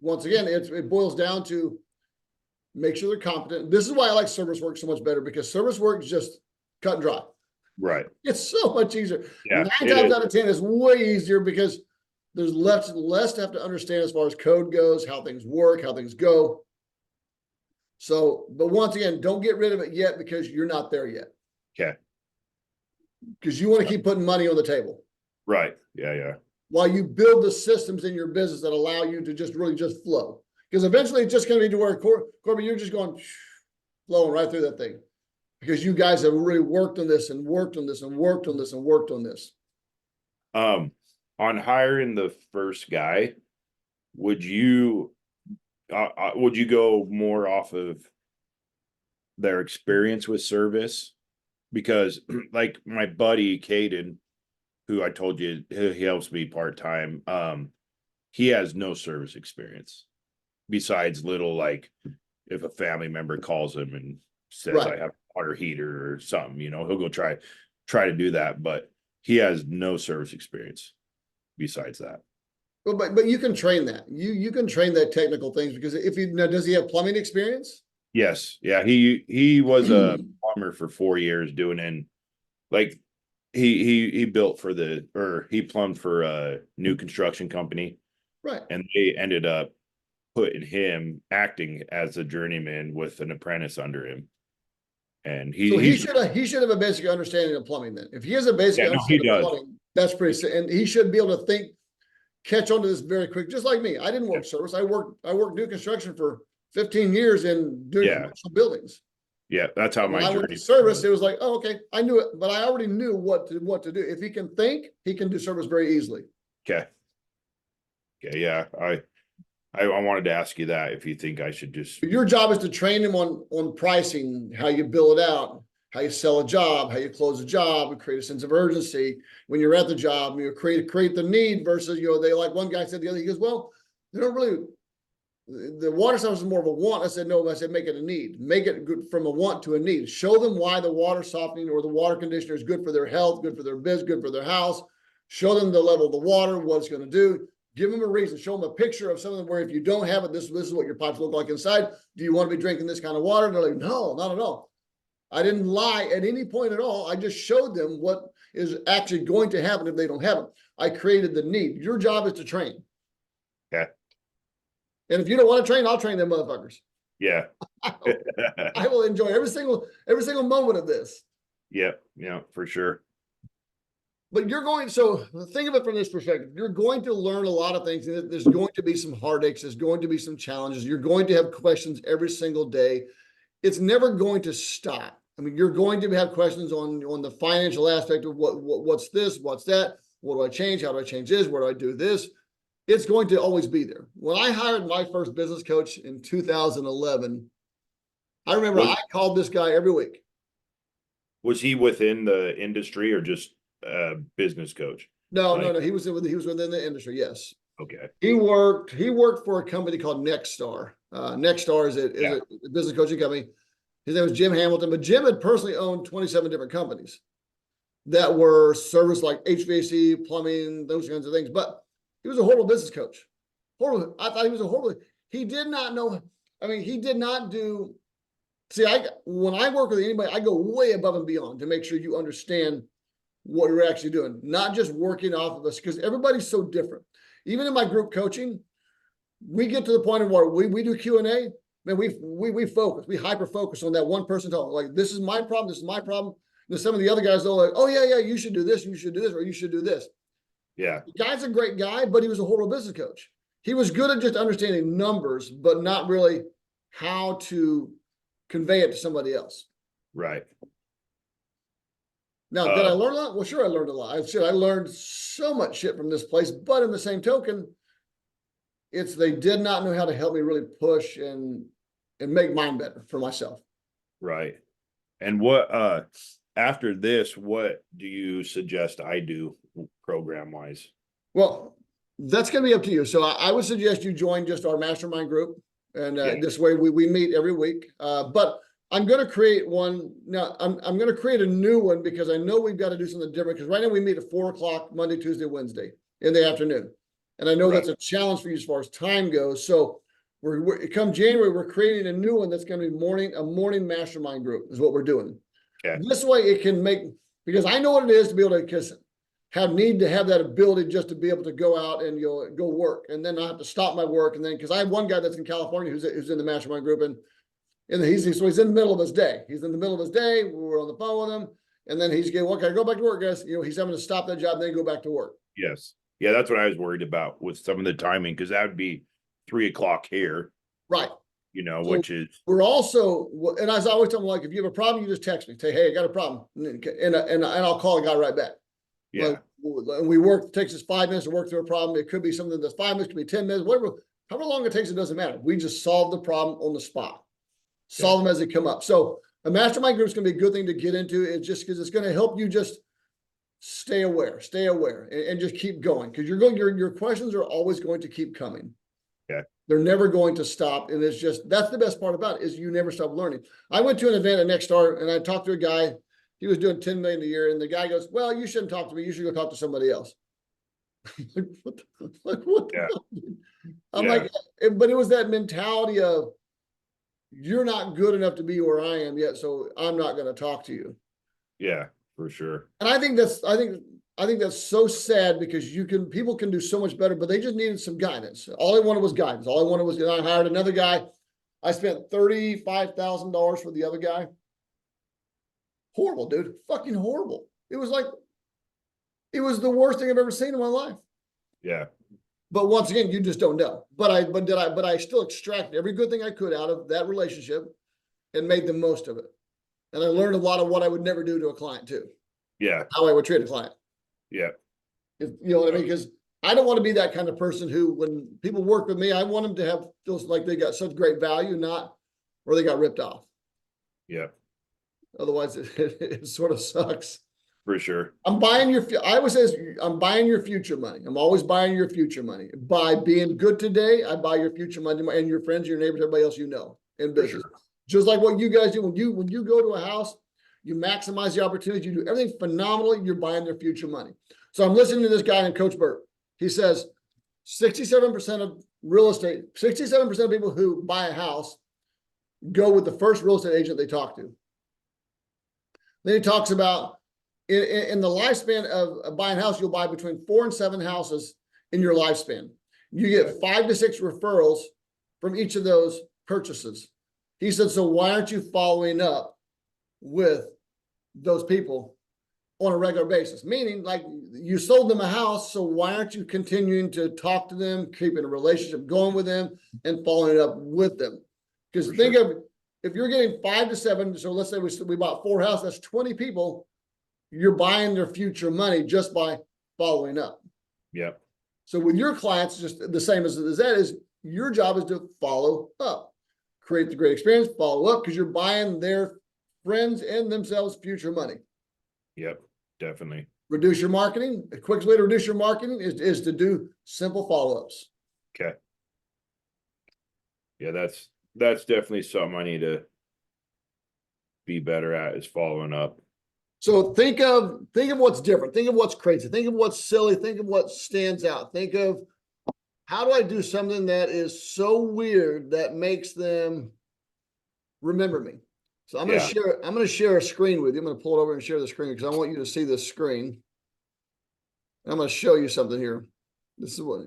Once again, it boils down to make sure they're competent. This is why I like service work so much better, because service work is just cut and dry. Right. It's so much easier. Yeah, 9 times out of 10, it's way easier because there's less to have to understand as far as code goes, how things work, how things go. So, but once again, don't get rid of it yet because you're not there yet. Okay. Because you want to keep putting money on the table. Right. Yeah. While you build the systems in your business that allow you to just really just flow. Because eventually it's just going to be to where, Corbin, you're just going flowing right through that thing. Because you guys have really worked on this and worked on this and worked on this and worked on this. On hiring the first guy, would you go more off of their experience with service? Because like my buddy Caden, who I told you he helps me part-time, he has no service experience besides little, like if a family member calls him and says I have a water heater or something, you know, he'll go try to do that, but he has no service experience besides that. Well, but you can train that. You can train that technical things, because if you now, does he have plumbing experience? Yes. Yeah. He was a plumber for 4 years doing in like he built for he plumbed for a new construction company. Right. And they ended up putting him acting as a journeyman with an apprentice under him. And he should have a basic understanding of plumbing then. If he has a basic understanding of plumbing, that's pretty, and he should be able to catch on to this very quick, just like me. I didn't work service. I worked new construction for 15 years in doing commercial buildings. Yeah, that's how my journey. I went to service. It was like, oh, okay, I knew it, but I already knew what to do. If he can think, he can do service very easily. Okay. Yeah, I wanted to ask you that, if you think I should just. Your job is to train him on pricing, how you bill it out, how you sell a job, how you close a job, and create a sense of urgency when you're at the job. You create the need versus, they, like one guy said the other, he goes, well, they don't really, the water service is more of a want. I said, no, I said, make it a need. Make it good from a want to a need. Show them why the water softening or the water conditioner is good for their health, good for their biz, good for their house. Show them the level of the water, what it's going to do. Give them a reason. Show them a picture of something where if you don't have it, this is what your pipes look like inside. Do you want to be drinking this kind of water? And they're like, no, not at all. I didn't lie at any point at all. I just showed them what is actually going to happen if they don't have it. I created the need. Your job is to train. Yeah. And if you don't want to train, I'll train them motherfuckers. Yeah. I will enjoy every single moment of this. Yeah, for sure. But so think of it from this perspective. You're going to learn a lot of things. There's going to be some heartaches. There's going to be some challenges. You're going to have questions every single day. It's never going to stop. I mean, you're going to have questions on the financial aspect of what's this, what's that. What do I change? How do I change this? Where do I do this? It's going to always be there. When I hired my first business coach in 2011, I remember I called this guy every week. Was he within the industry or just a business coach? No, he was within the industry. Yes. Okay. He worked for a company called Nexstar. Nexstar is a business coaching company. His name was Jim Hamilton, but Jim had personally owned 27 different companies that were service like HVAC, plumbing, those kinds of things. But he was a horrible business coach. Horrible. I thought he was a horrible. He did not know. I mean, he did not do. See, when I work with anybody, I go way above and beyond to make sure you understand what you're actually doing, not just working off of us, because everybody's so different. Even in my group coaching, we get to the point of where we do Q&A, man, we focus, we hyper focus on that one person talking, like, this is my problem, this is my problem. And then some of the other guys, they're like, oh yeah, you should do this, or you should do this. Yeah. The guy's a great guy, but he was a horrible business coach. He was good at just understanding numbers, but not really how to convey it to somebody else. Right. Now, did I learn a lot? Well, sure, I learned a lot. I learned so much shit from this place, but in the same token, they did not know how to help me really push and make mine better for myself. Right. And what after this, what do you suggest I do program wise? Well, that's going to be up to you. So I would suggest you join just our mastermind group, and this way we meet every week. But I'm going to create one now. I'm going to create a new one because I know we've got to do something different. Because right now we meet at 4:00 Monday, Tuesday, Wednesday in the afternoon, and I know that's a challenge for you as far as time goes. So come January, we're creating a new one that's going to be a morning mastermind group is what we're doing. Okay. This way it can because I know what it is to be able to need to have that ability just to be able to go out and go work, and then I have to stop my work, and then because I have one guy that's in California who's in the mastermind group, and he's in the middle of his day. He's in the middle of his day. We're on the phone with him, and then he's going, okay, go back to work, guys. He's having to stop that job and then go back to work. Yes. Yeah, that's what I was worried about with some of the timing, because that would be 3:00 here. Right. So which is we're also, and as I always tell them, like, if you have a problem, you just text me. Say, hey, I got a problem, and I'll call a guy right back. Yeah. And we work. It takes us 5 minutes to work through a problem. It could be something that's 5 minutes, could be 10 minutes, whatever. However long it takes, it doesn't matter. We just solve the problem on the spot. Solve them as they come up. So a mastermind group is going to be a good thing to get into. It's just because it's going to help you just stay aware, and just keep going, because your questions are always going to keep coming. Yeah. They're never going to stop. And it's just, that's the best part about it, is you never stop learning. I went to an event at Nexstar and I talked to a guy, he was doing 10 million a year. And the guy goes, well, you shouldn't talk to me. You should go talk to somebody else. What? Yeah. I'm like, but it was that mentality of, you're not good enough to be where I am yet, so I'm not going to talk to you. Yeah, for sure. And I think that's so sad, because people can do so much better, but they just needed some guidance. All I wanted was guidance. All I wanted was, I hired another guy. I spent $35,000 for the other guy. Horrible, dude. Fucking horrible. It was the worst thing I've ever seen in my life. Yeah. But once again, you just don't know. But I still extracted every good thing I could out of that relationship and made the most of it. And I learned a lot of what I would never do to a client too. Yeah. How I would treat a client. Yeah. You know what I mean? Because I don't want to be that kind of person who, when people work with me, I want them to feel like they got such great value, or they got ripped off. Yeah. Otherwise, it sort of sucks. For sure. I always say, I'm buying your future money. I'm always buying your future money. By being good today, I buy your future money and your friends, your neighbors, everybody else in business. Sure. Just like what you guys do. When you go to a house, you maximize the opportunity. You do everything phenomenally. You're buying their future money. So I'm listening to this guy named Coach Burt. He says 67% of real estate, 67% of people who buy a house go with the first real estate agent they talk to. Then he talks about, in the lifespan of buying a house, you'll buy between 4 and 7 houses in your lifespan. You get 5 to 6 referrals from each of those purchases. He said, so why aren't you following up with those people on a regular basis? Meaning, like, you sold them a house, so why aren't you continuing to talk to them, keeping a relationship going with them, and following up with them? Because think of, if you're getting 5 to 7, so let's say we bought 4 houses, that's 20 people. You're buying their future money just by following up. Yep. So with your clients, just the same as that is, your job is to follow up, create the great experience, follow up, because you're buying their friends and themselves future money. Yep. Definitely. Reduce your marketing. The quickest way to reduce your marketing is to do simple follow-ups. Okay. Yeah, that's definitely something I need to be better at, is following up. So think of what's different. Think of what's crazy. Think of what's silly. Think of what stands out. Think of, how do I do something that is so weird that makes them remember me? So I'm going to share a screen with you. I'm going to pull it over and share the screen because I want you to see this screen. I'm going to show you something here. This is what,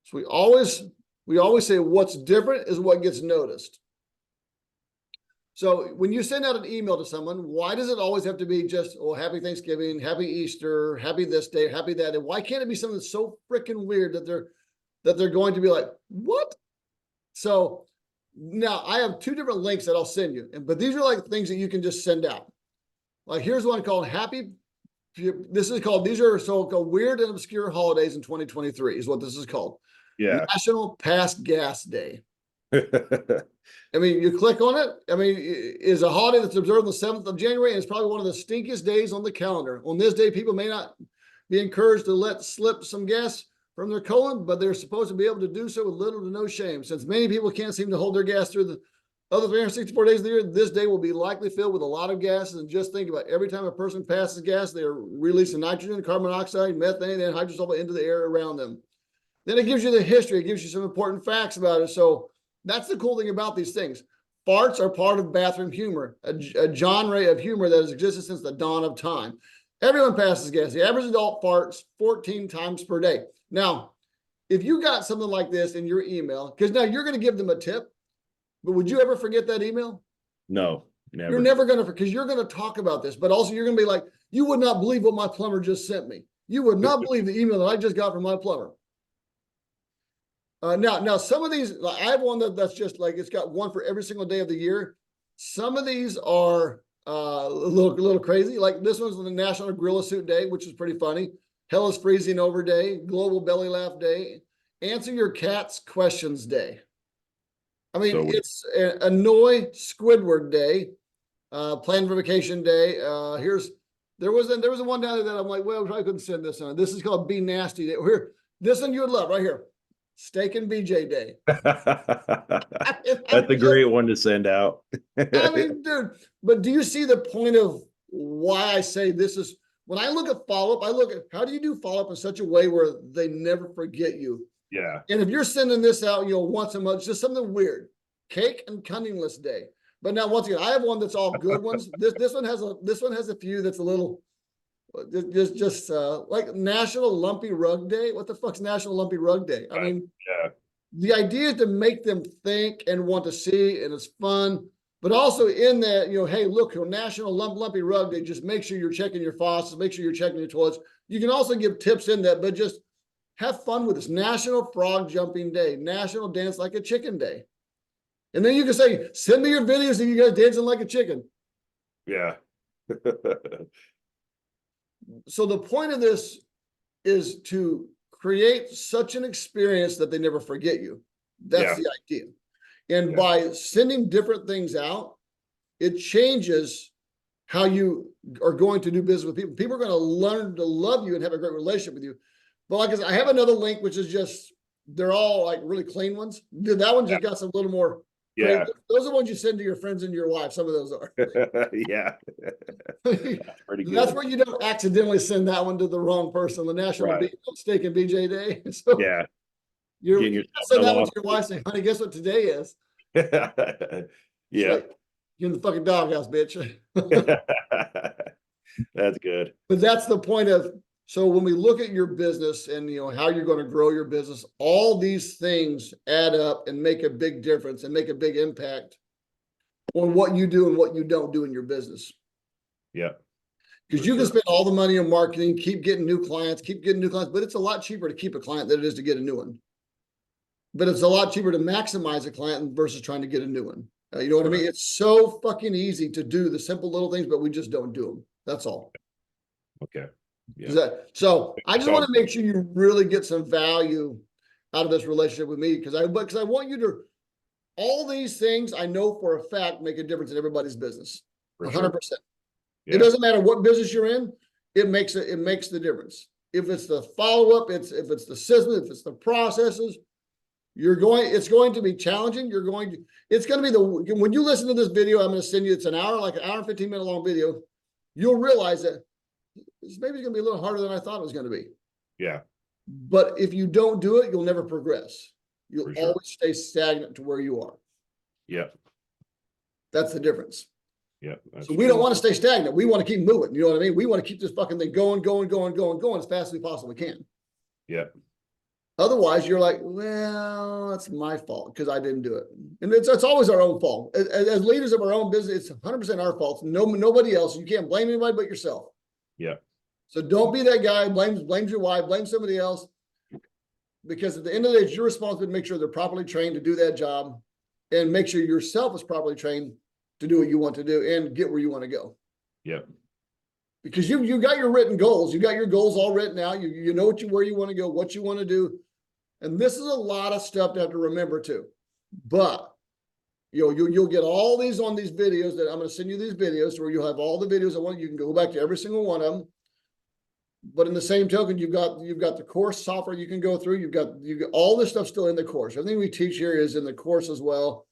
so we always say what's different is what gets noticed. So when you send out an email to someone, why does it always have to be just, oh, happy Thanksgiving, happy Easter, happy this day, happy that day? Why can't it be something that's so freaking weird that they're going to be like, what? So now I have two different links that I'll send you, but these are like things that you can just send out. Like here's one called these are so-called weird and obscure holidays in 2023 is what this is called. Yeah. National Past Gas Day. I mean, you click on it. I mean, is a holiday that's observed on the 7th of January, and it's probably one of the stinkiest days on the calendar. On this day, people may not be encouraged to let slip some gas from their colon, but they're supposed to be able to do so with little to no shame. Since many people can't seem to hold their gas through the other 364 days of the year, this day will be likely filled with a lot of gases. And just think about every time a person passes gas, they are releasing nitrogen, carbon dioxide, methane, and hydrogen into the air around them. Then it gives you the history. It gives you some important facts about it. So that's the cool thing about these things. Farts are part of bathroom humor, a genre of humor that has existed since the dawn of time. Everyone passes gas. The average adult farts 14 times per day. Now, if you got something like this in your email, because now you're going to give them a tip, but would you ever forget that email? No, never. You're never going to, because you're going to talk about this, but also you're going to be like, you would not believe what my plumber just sent me. You would not believe the email that I just got from my plumber. Now, some of these, I have one that's just like, it's got one for every single day of the year. Some of these are a little crazy. Like this one's the National Gorilla Suit Day, which is pretty funny. Hell is Freezing Over Day, Global Belly Laugh Day, Answer Your Cat's Questions Day. I mean, so it's Annoy Squidward Day, Plan for Vacation Day. There was a one down there that I'm like, well, I probably couldn't send this on. This is called Be Nasty Day. Here, this one you would love right here. Steak and BJ Day. That's a great one to send out. I mean, dude, but do you see the point of why I say this is, when I look at follow-up, I look at how do you do follow-up in such a way where they never forget you? Yeah. And if you're sending this out, once a month, just something weird. Cake and Cunningless Day. But now, once again, I have one that's all good ones. This one has a few that's a little just like National Lumpy Rug Day. What the fuck's National Lumpy Rug Day? I mean, yeah. The idea is to make them think and want to see, and it's fun. But also in that, hey, look, National Lumpy Rug Day. Just make sure you're checking your faucets. Make sure you're checking your toilets. You can also give tips in that, but just have fun with this. National Frog Jumping Day. National Dance Like a Chicken Day. And then you can say, send me your videos of you guys dancing like a chicken. Yeah. So the point of this is to create such an experience that they never forget you. That's the idea. And by sending different things out, it changes how you are going to do business with people. People are going to learn to love you and have a great relationship with you. But like I said, I have another link, which is just, they're all like really clean ones. That one just got some little more. Yeah. Those are the ones you send to your friends and your wife. Some of those are. Yeah. That's pretty good. That's where you don't accidentally send that one to the wrong person. The National Steak and BJ Day. So yeah. You send that one to your wife saying, honey, guess what today is? Yeah. Like, you're in the fucking doghouse, bitch. That's good. But that's the point of, so when we look at your business and how you're going to grow your business, all these things add up and make a big difference and make a big impact on what you do and what you don't do in your business. Yeah. Because you can spend all the money on marketing, keep getting new clients, but it's a lot cheaper to keep a client than it is to get a new one. But it's a lot cheaper to maximize a client versus trying to get a new one. You know what I mean? It's so fucking easy to do the simple little things, but we just don't do them. That's all. Okay. Yeah. So I just So want to make sure you really get some value out of this relationship with me because I want you to, all these things I know for a fact make a difference in everybody's business. for 100%. sure. It doesn't matter what business you're in, it makes the difference. If it's the follow-up, if it's the system, if it's the processes, it's going to be challenging. It's going to be when you listen to this video, I'm going to send you, it's an hour, like an hour and 15-minute long video. You'll realize that it's maybe going to be a little harder than I thought it was going to be. Yeah. But if you don't do it, you'll never progress. You'll Sure. always stay stagnant to where you are. Yeah. That's the difference. Yeah. So we don't want to stay stagnant. We want to keep moving. You know what I mean? We want to keep this fucking thing going as fast as we possibly can. Yeah. Otherwise, you're like, well, it's my fault because I didn't do it. And it's always our own fault. As leaders of our own business, it's 100% our fault. Nobody else. You can't blame anybody but yourself. Yeah. So don't be that guy, blames your wife, blame somebody else. Because at the end of the day, it's your responsibility to make sure they're properly trained to do that job and make sure yourself is properly trained to do what you want to do and get where you want to go. Yeah. Because you got your written goals. You got your goals all written out. You know where you want to go, what you want to do. And this is a lot of stuff to have to remember too. But you'll get all these on these videos that I'm going to send you these videos where you'll have all the videos I want. You can go back to every single one of them. But in the same token, you've got the course software you can go through. You've got all this stuff still in the course. Everything we teach here is in the course as well.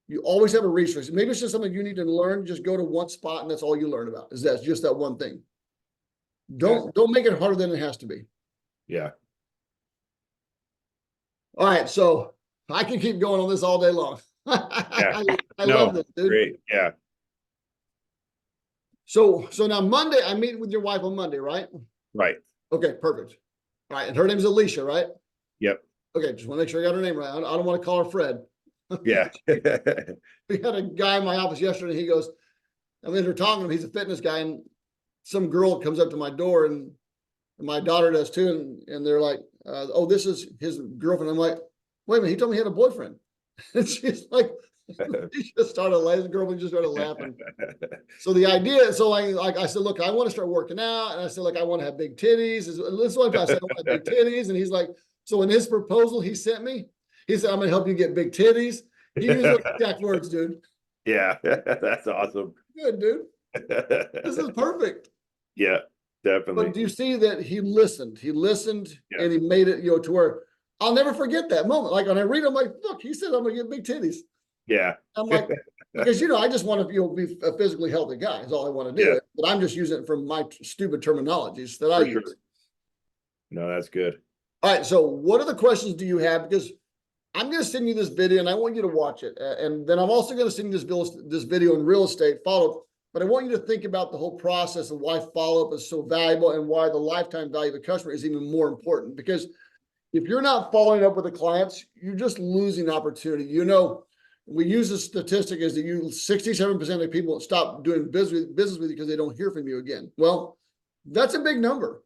You always have a resource. Maybe it's just something you need to learn. Just go to one spot and that's all you learn about. That's just that one thing. Don't make it harder than it has to be. Yeah. All right, so I can keep going on this all day long. Yeah. I love this, dude. Great. Yeah. So now Monday, I meet with your wife on Monday, right? Right. Okay, perfect. All right, and her name's Alicia, right? Yep. Okay, just want to make sure I got her name right. I don't want to call her Fred. Yeah. We had a guy in my office yesterday. He goes, I'm in there talking to him. He's a fitness guy, and some girl comes up to my door, and my daughter does too. And they're like, oh, this is his girlfriend. I'm like, wait a minute, he told me he had a boyfriend. And she's like, she just started laughing. The girlfriend just started laughing. So the idea, so like I said, look, I want to start working out. And I said, look, I want to have big titties. This is what I said, I want to have big titties. And he's like, so in his proposal he sent me, he said, I'm going to help you get big titties. He used those exact words, dude. Yeah. That's awesome. Good, dude. This is perfect. Yeah, definitely. But do you see that he listened? He listened Yeah. and he made it, to where I'll never forget that moment. Like when I read, I'm like, look, he said I'm going to get big titties. Yeah. I'm like, because I just want to be a physically healthy guy is all I want to do. Yeah. But I'm just using it from my stupid terminologies that I For use. sure. No, that's good. All right. So what other questions do you have? Because I'm going to send you this video and I want you to watch it. And then I'm also going to send you this video in real estate follow-up. But I want you to think about the whole process and why follow-up is so valuable and why the lifetime value of the customer is even more important. Because if you're not following up with the clients, you're just losing opportunity. We use a statistic as that 67% of people stop doing business with you because they don't hear from you again. Well, that's a big number.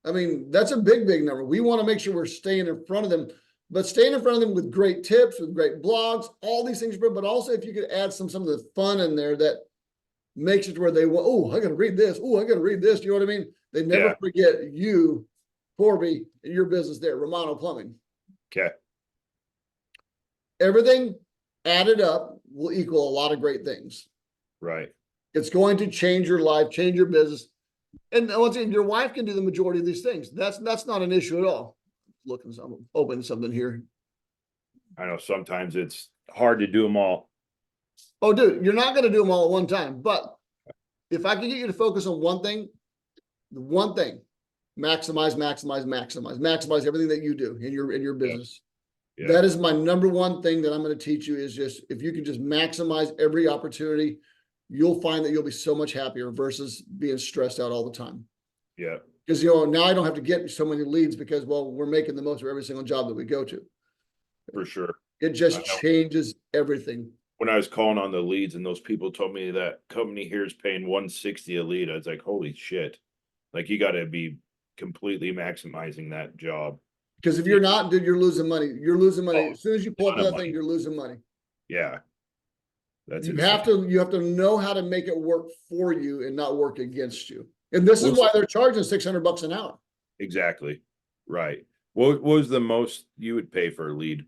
I mean, that's a big number. We want to make sure we're staying in front of them, but staying in front of them with great tips, with great blogs, all these things. But also if you could add some of the fun in there that makes it where they want, oh, I got to read this. Oh, I got to read this. You know what I mean? They never forget you, Corby, your business there, Romano Plumbing. Okay. Everything added up will equal a lot of great things. Right. It's going to change your life, change your business. And once again, your wife can do the majority of these things. That's not an issue at all. Open something here. I know sometimes it's hard to do them all. Oh, dude, you're not going to do them all at one time. But if I can get you to focus on one thing, maximize everything that you do in your business. Yeah. That is my number one thing that I'm going to teach you is just, if you can just maximize every opportunity, you'll find that you'll be so much happier versus being stressed out all the time. Yeah. Because, now I don't have to get so many leads because, well, we're making the most of every single job that we go to. For sure. It just changes everything. When I was calling on the leads and those people told me that company here is paying $160 a lead, I was like, holy shit. Like you got to be completely maximizing that job. Because if you're not, dude, you're losing money. You're losing money. Oh, as soon as you pull up that money. thing, you're losing money. Yeah. That's You have to know how to make it work for you and not work against you. And this is What's- why they're charging $600 an hour. Exactly. Right. What was the most you would pay for a lead?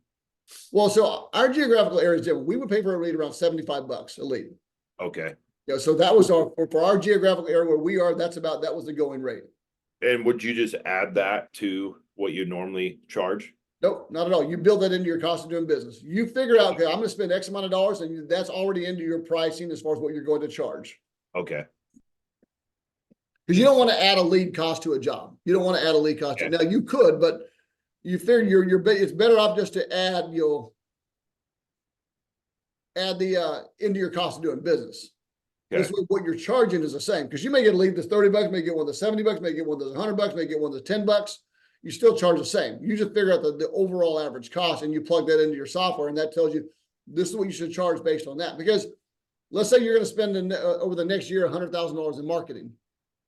Well, so our geographical area is different. We would pay for a lead around $75 a lead. Okay. Yeah, so that was for our geographical area where we are, that was the going rate. And would you just add that to what you normally charge? Nope, not at all. You build that into your cost of doing business. You figure out, okay, I'm gonna spend X amount of dollars, and that's already into your pricing as far as what you're going to charge. Okay. Because you don't want to add a lead cost to a job. You don't want to add a lead cost. Okay. Now you could, but you figure it's better off just to add, add the into your cost of doing business. Okay. This way, what you're charging is the same, because you may get a lead that's $30, may get one that's $70, may get one that's $100, may get one that's $10. You still charge the same. You just figure out the overall average cost, and you plug that into your software, and that tells you this is what you should charge based on that. Because let's say you're going to spend over the next year $100,000 in marketing.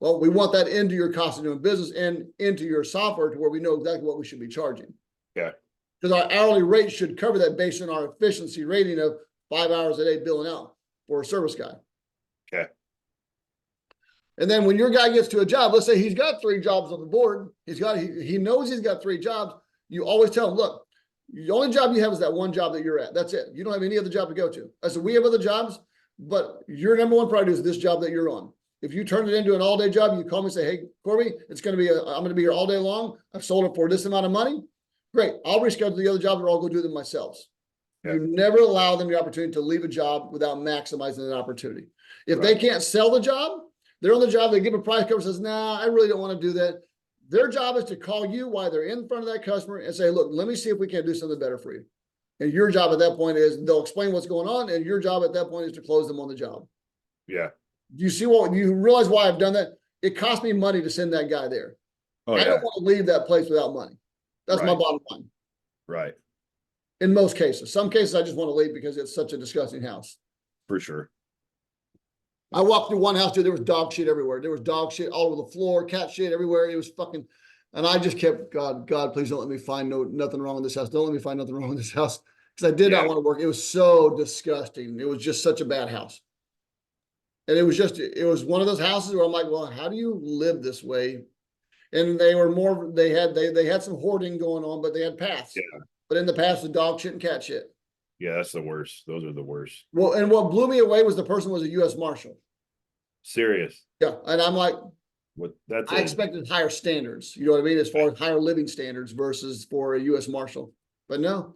Well, we want that into your cost of doing business and into your software to where we know exactly what we should be charging. Yeah. Because our hourly rate should cover that based on our efficiency rating of 5 hours a day billing out for a service guy. Okay. And then when your guy gets to a job, let's say he's got 3 jobs on the board, he knows he's got 3 jobs. You always tell him, look, the only job you have is that one job that you're at. That's it. You don't have any other job to go to. I said, we have other jobs, but your number one priority is this job that you're on. If you turn it into an all-day job, you call me and say, hey, Corby, I'm going to be here all day long. I've sold it for this amount of money. Great. I'll reschedule the other jobs, or I'll go do them myself. Yeah. You never allow them the opportunity to leave a job without maximizing that opportunity. If they can't sell the job, they're on the job, they give a price cover, says, nah, I really don't want to do that. Their job is to call you while they're in front of that customer and say, look, let me see if we can do something better for you. And your job at that point is they'll explain what's going on, and your job at that point is to close them on the job. Yeah. Do you realize why I've done that? It cost me money to send that guy there. Oh, I yeah. don't want to leave that place without money. That's my Right. bottom line. Right. In most cases. Some cases I just want to leave because it's such a disgusting house. For sure. I walked through one house, dude, there was dog shit everywhere. There was dog shit all over the floor, cat shit everywhere. It was fucking, and I just kept, God, please don't let me find nothing wrong with this house. Don't let me find nothing wrong with this house. Because I did not want to work. It was so disgusting. It was just such a bad house. And it was one of those houses where I'm like, well, how do you live this way? And they had some hoarding going on, but they had paths. Yeah. But in the past, the dog shit and cat shit. Yeah, that's the worst. Those are the worst. Well, and what blew me away was the person was a U.S. Marshal. Serious. Yeah. And I'm like, What that's I expected higher standards, you know what I mean, as far as higher living standards versus for a U.S. Marshal. But no.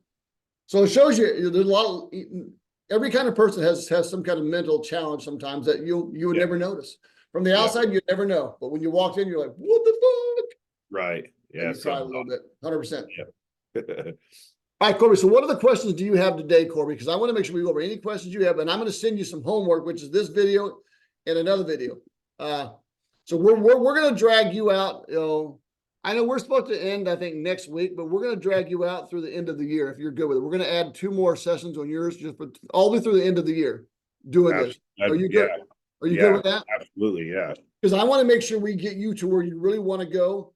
So it shows you there's a lot of, every kind of person has some kind of mental challenge sometimes that you would never notice. From the outside, you'd never know. But when you walked in, you're like, what the fuck? right. Yeah. And you cry a little bit, 100%. Yeah. All right, Corby. So what other questions do you have today, Corby? Because I want to make sure we go over any questions you have, and I'm going to send you some homework, which is this video and another video. So we're going to drag you out. I know we're supposed to end, I think, next week, but we're going to drag you out through the end of the year if you're good with it. We're going to add 2 more sessions on yours just for all the way through the end of the year doing this. Are you good? Are you good with that? Absolutely, yeah. Because I want to make sure we get you to where you really want to go,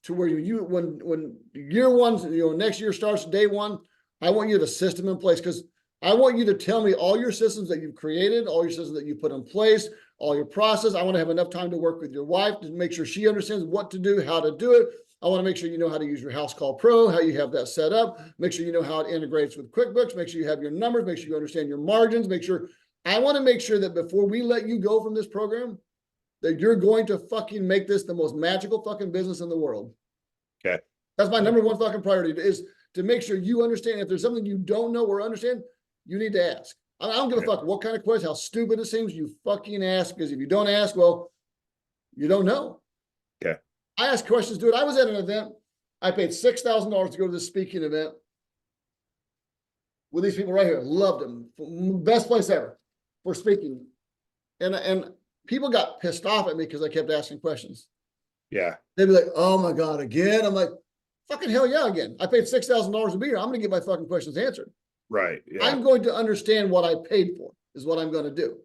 to where when year one, next year starts, day one, I want you to system in place, because I want you to tell me all your systems that you've created, all your systems that you put in place, all your process. I want to have enough time to work with your wife to make sure she understands what to do, how to do it. I want to make sure you know how to use your House Call Pro, how you have that set up. Make sure you know how it integrates with QuickBooks. Make sure you have your numbers. Make sure you understand your margins. I want to make sure that before we let you go from this program, that you're going to fucking make this the most magical fucking business in the world. Okay. That's my number one fucking priority, is to make sure you understand. If there's something you don't know or understand, you need to ask. I don't give a fuck what kind of question, how stupid it seems, you fucking ask, because if you don't ask, well, you don't know. Okay. I ask questions, dude. I was at an event. I paid $6,000 to go to this speaking event with these people right here. Loved them. Best place ever for speaking. And people got pissed off at me because I kept asking questions. Yeah. They'd be like, oh my God, again? I'm like, fucking hell yeah, again. I paid $6,000 to be here. I'm going to get my fucking questions answered. Right. Yeah. I'm going to understand what I paid for is what I'm going to do.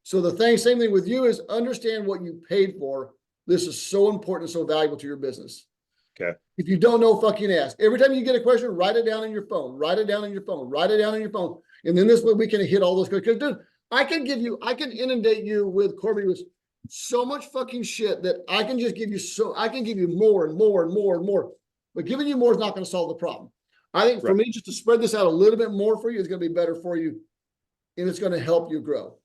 So same thing with you is understand what you paid for. This is so important and so valuable to your business. Okay. If you don't know, fucking ask. Every time you get a question, write it down on your phone. Write it down on your phone. Write it down on your phone. And then this way we can hit all those questions. Dude, I can inundate you with, Corby, with so much fucking shit that I can just give you I can give you more and more and more and more. But giving you more is not going to solve the problem. I think for Right. me, just to spread this out a little bit more for you is going to be better for you, and it's going to help you grow.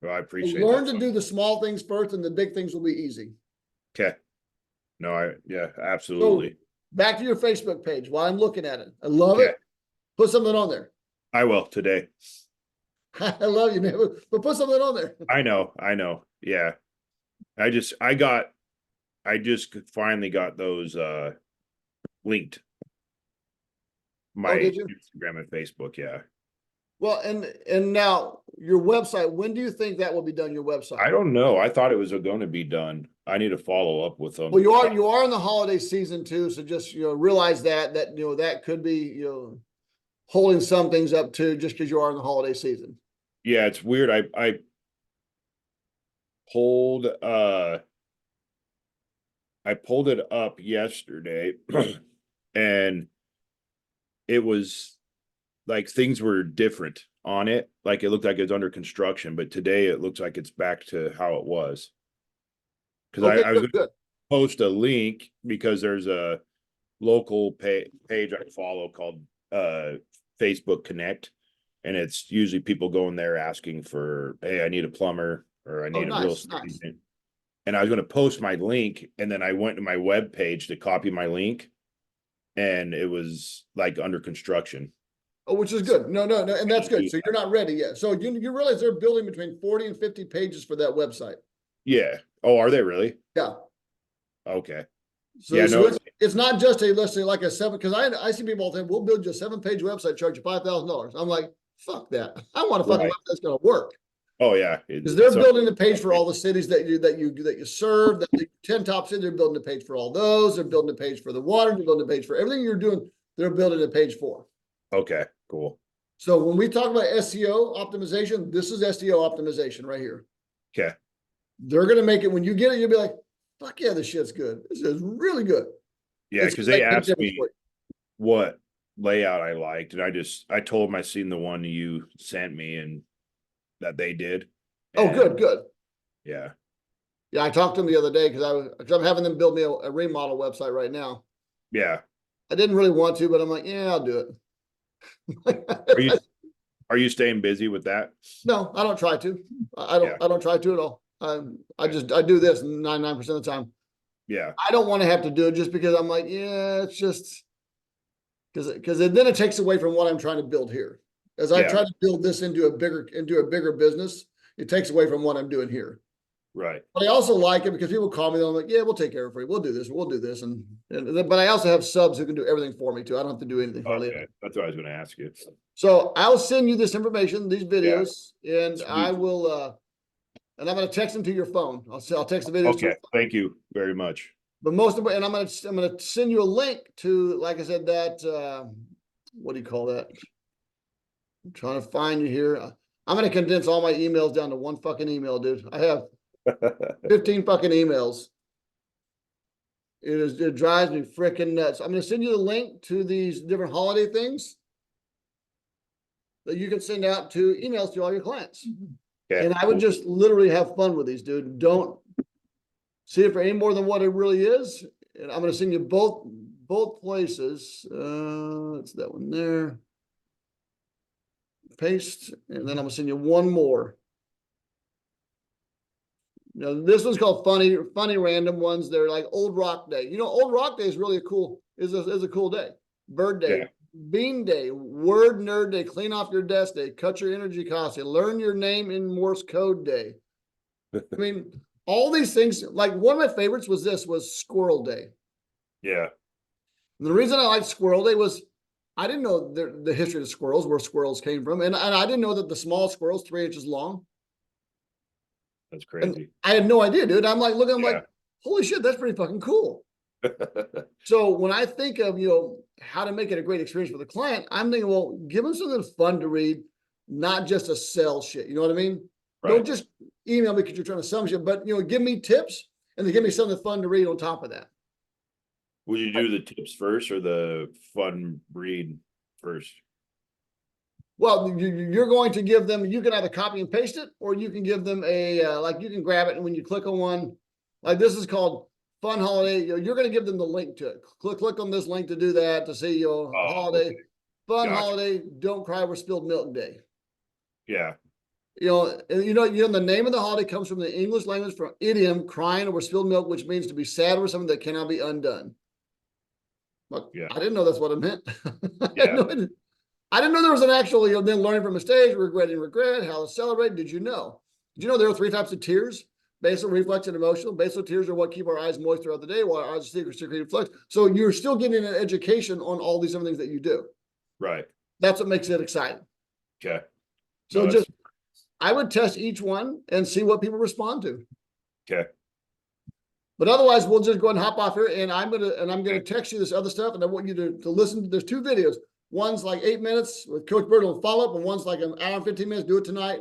Well, I appreciate Learn that. to do the small things first, and the big things will be easy. Okay. No, So absolutely. back to your Facebook page while I'm looking at it. I love Okay. it. Put something on there. I will today. I love you, man. But put something on there. I know. Yeah. I just finally got those linked. Oh, My did you? Instagram and Facebook, yeah. Well, and now your website, when do you think that will be done, your website? I don't know. I thought it was going to be done. I need to follow up with them. Well, you are in the holiday season too, so just realize that that could be holding some things up too, just because you are in the holiday season. Yeah, it's weird. I pulled it up yesterday and it was like things were different on it. Like it looked like it was under construction, but today it looks like it's back to how it was. Because Okay, I was good, going good. to post a link because there's a local page I follow called Facebook Connect. And it's usually people going there asking for, hey, I need a plumber or I Oh, need a real nice, estate nice. agent. And I was going to post my link, and then I went to my web page to copy my link, and it was like under construction. Oh, which is good. No, and that's good. So you're not ready yet. So you realize they're building between 40 and 50 pages for that website. Yeah. Oh, are they really? Yeah. Okay. So, Yeah. No. it's not just let's say like a seven, because I see people all the time, we'll build you a 7-page website, charge you $5,000. I'm like, fuck that. I want a fucking Right. website that's gonna work. Oh yeah. Because they're building the page for all the cities that you serve, that the 10 top cities, they're building the page for all those, they're building the page for the water, they're building the page for everything you're doing, they're building a page for. Okay. Cool. So when we talk about SEO optimization, this is SEO optimization right here. Okay. They're gonna make it when you get it, you'll be like, fuck yeah, this shit's good. This is really good. Yeah, It's because gonna they make a asked difference me for you. what layout I liked, and I told them I seen the one you sent me and that they did. Oh, And good. yeah. Yeah, I talked to them the other day because I'm having them build me a remodel website right now. Yeah. I didn't really want to, but I'm like, yeah, I'll do Are you it. are you staying busy with that? No, I don't try to. I don't. Yeah. I don't try to at all. I do this 99% of the time. Yeah. I don't want to have to do it just because I'm like, yeah, it's just because then it takes away from what I'm trying to build here. As I Yeah. try to build this into a bigger business, it takes away from what I'm doing here. Right. But I also like it because people call me, they're like, yeah, we'll take care of it for you. We'll do this. And but I also have subs who can do everything for me too. I don't have to do anything hardly. Okay. That's what I was going to ask you. So I'll send you this information, these videos, and Sweet. I will and I'm going to text them to your phone. I'll text the videos to your Okay. phone. Thank you very much. But most of it, and I'm going to send you a link to, like I said, that what do you call that? I'm trying to find you here. I'm going to condense all my emails down to one fucking email, dude. I have 15 fucking emails. It drives me freaking nuts. I'm going to send you the link to these different holiday things that you can send out to emails to all your clients. Okay. And I would just literally have fun with these, dude. Don't see it for any more than what it really is. And I'm going to send you both places. It's that one there. Paste, and then I'm going to send you one more. Now, this one's called funny random ones. They're like Old Rock Day. Old Rock Day is really is a cool day. Bird Day, Yeah. Bean Day, Word Nerd Day, Clean Off Your Desk Day, Cut Your Energy Costs Day, Learn Your Name in Morse Code Day. I mean, all these things. Like one of my favorites was Squirrel Day. Yeah. And the reason I liked Squirrel Day was I didn't know the history of squirrels, where squirrels came from, and I didn't know that the small squirrel's 3 inches long. That's And crazy. I had no idea, dude. I'm like looking, I'm Yeah. like, holy shit, that's pretty fucking cool. So when I think of, how to make it a great experience for the client, I'm thinking, well, give them something fun to read, not just a sell shit. You know what I mean? Right. Don't just email me because you're trying to sell shit, but give me tips and then give me something fun to read on top of that. Would you do the tips first or the fun read first? Well, you're going to give them, you can either copy and paste it, or you can give them a, like you can grab it and when you click on one, like this is called Fun Holiday, you're going to give them the link to it. Click on this link to do that, to see your holiday, okay. fun Gotcha. holiday, don't cry over spilled milk day. Yeah. The name of the holiday comes from the English language from idiom, crying over spilled milk, which means to be sad over something that cannot be undone. But Yeah. I didn't know that's what it meant. Yeah. I didn't know there was an actual, then learning from mistakes, regretting regret, how to celebrate. Did you know? Did you know there are 3 types of tears? Basal, reflex, and emotional. Basal tears are what keep our eyes moist throughout the day, while our eyes are secret reflex. So you're still getting an education on all these different things that you do. Right. That's what makes it exciting. Okay. So I would test each one and see what people respond to. Okay. But otherwise, we'll just go ahead and hop off here, and I'm gonna text you this other stuff, and I want you to listen. There's 2 videos. One's like 8 minutes with Coach Bird on follow up, and one's like an hour and 15 minutes. Do it tonight.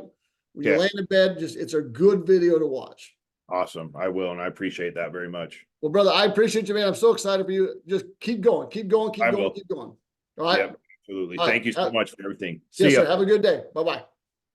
When you lay in bed, it's a good video to watch. Awesome. I will, and I appreciate that very much. Well, brother, I appreciate you, man. I'm so excited for you. Just keep going, keep going, keep going, keep going. All right. Yep, absolutely. Thank you so much for everything. Yes, See ya. sir. Have a good day. Bye-bye.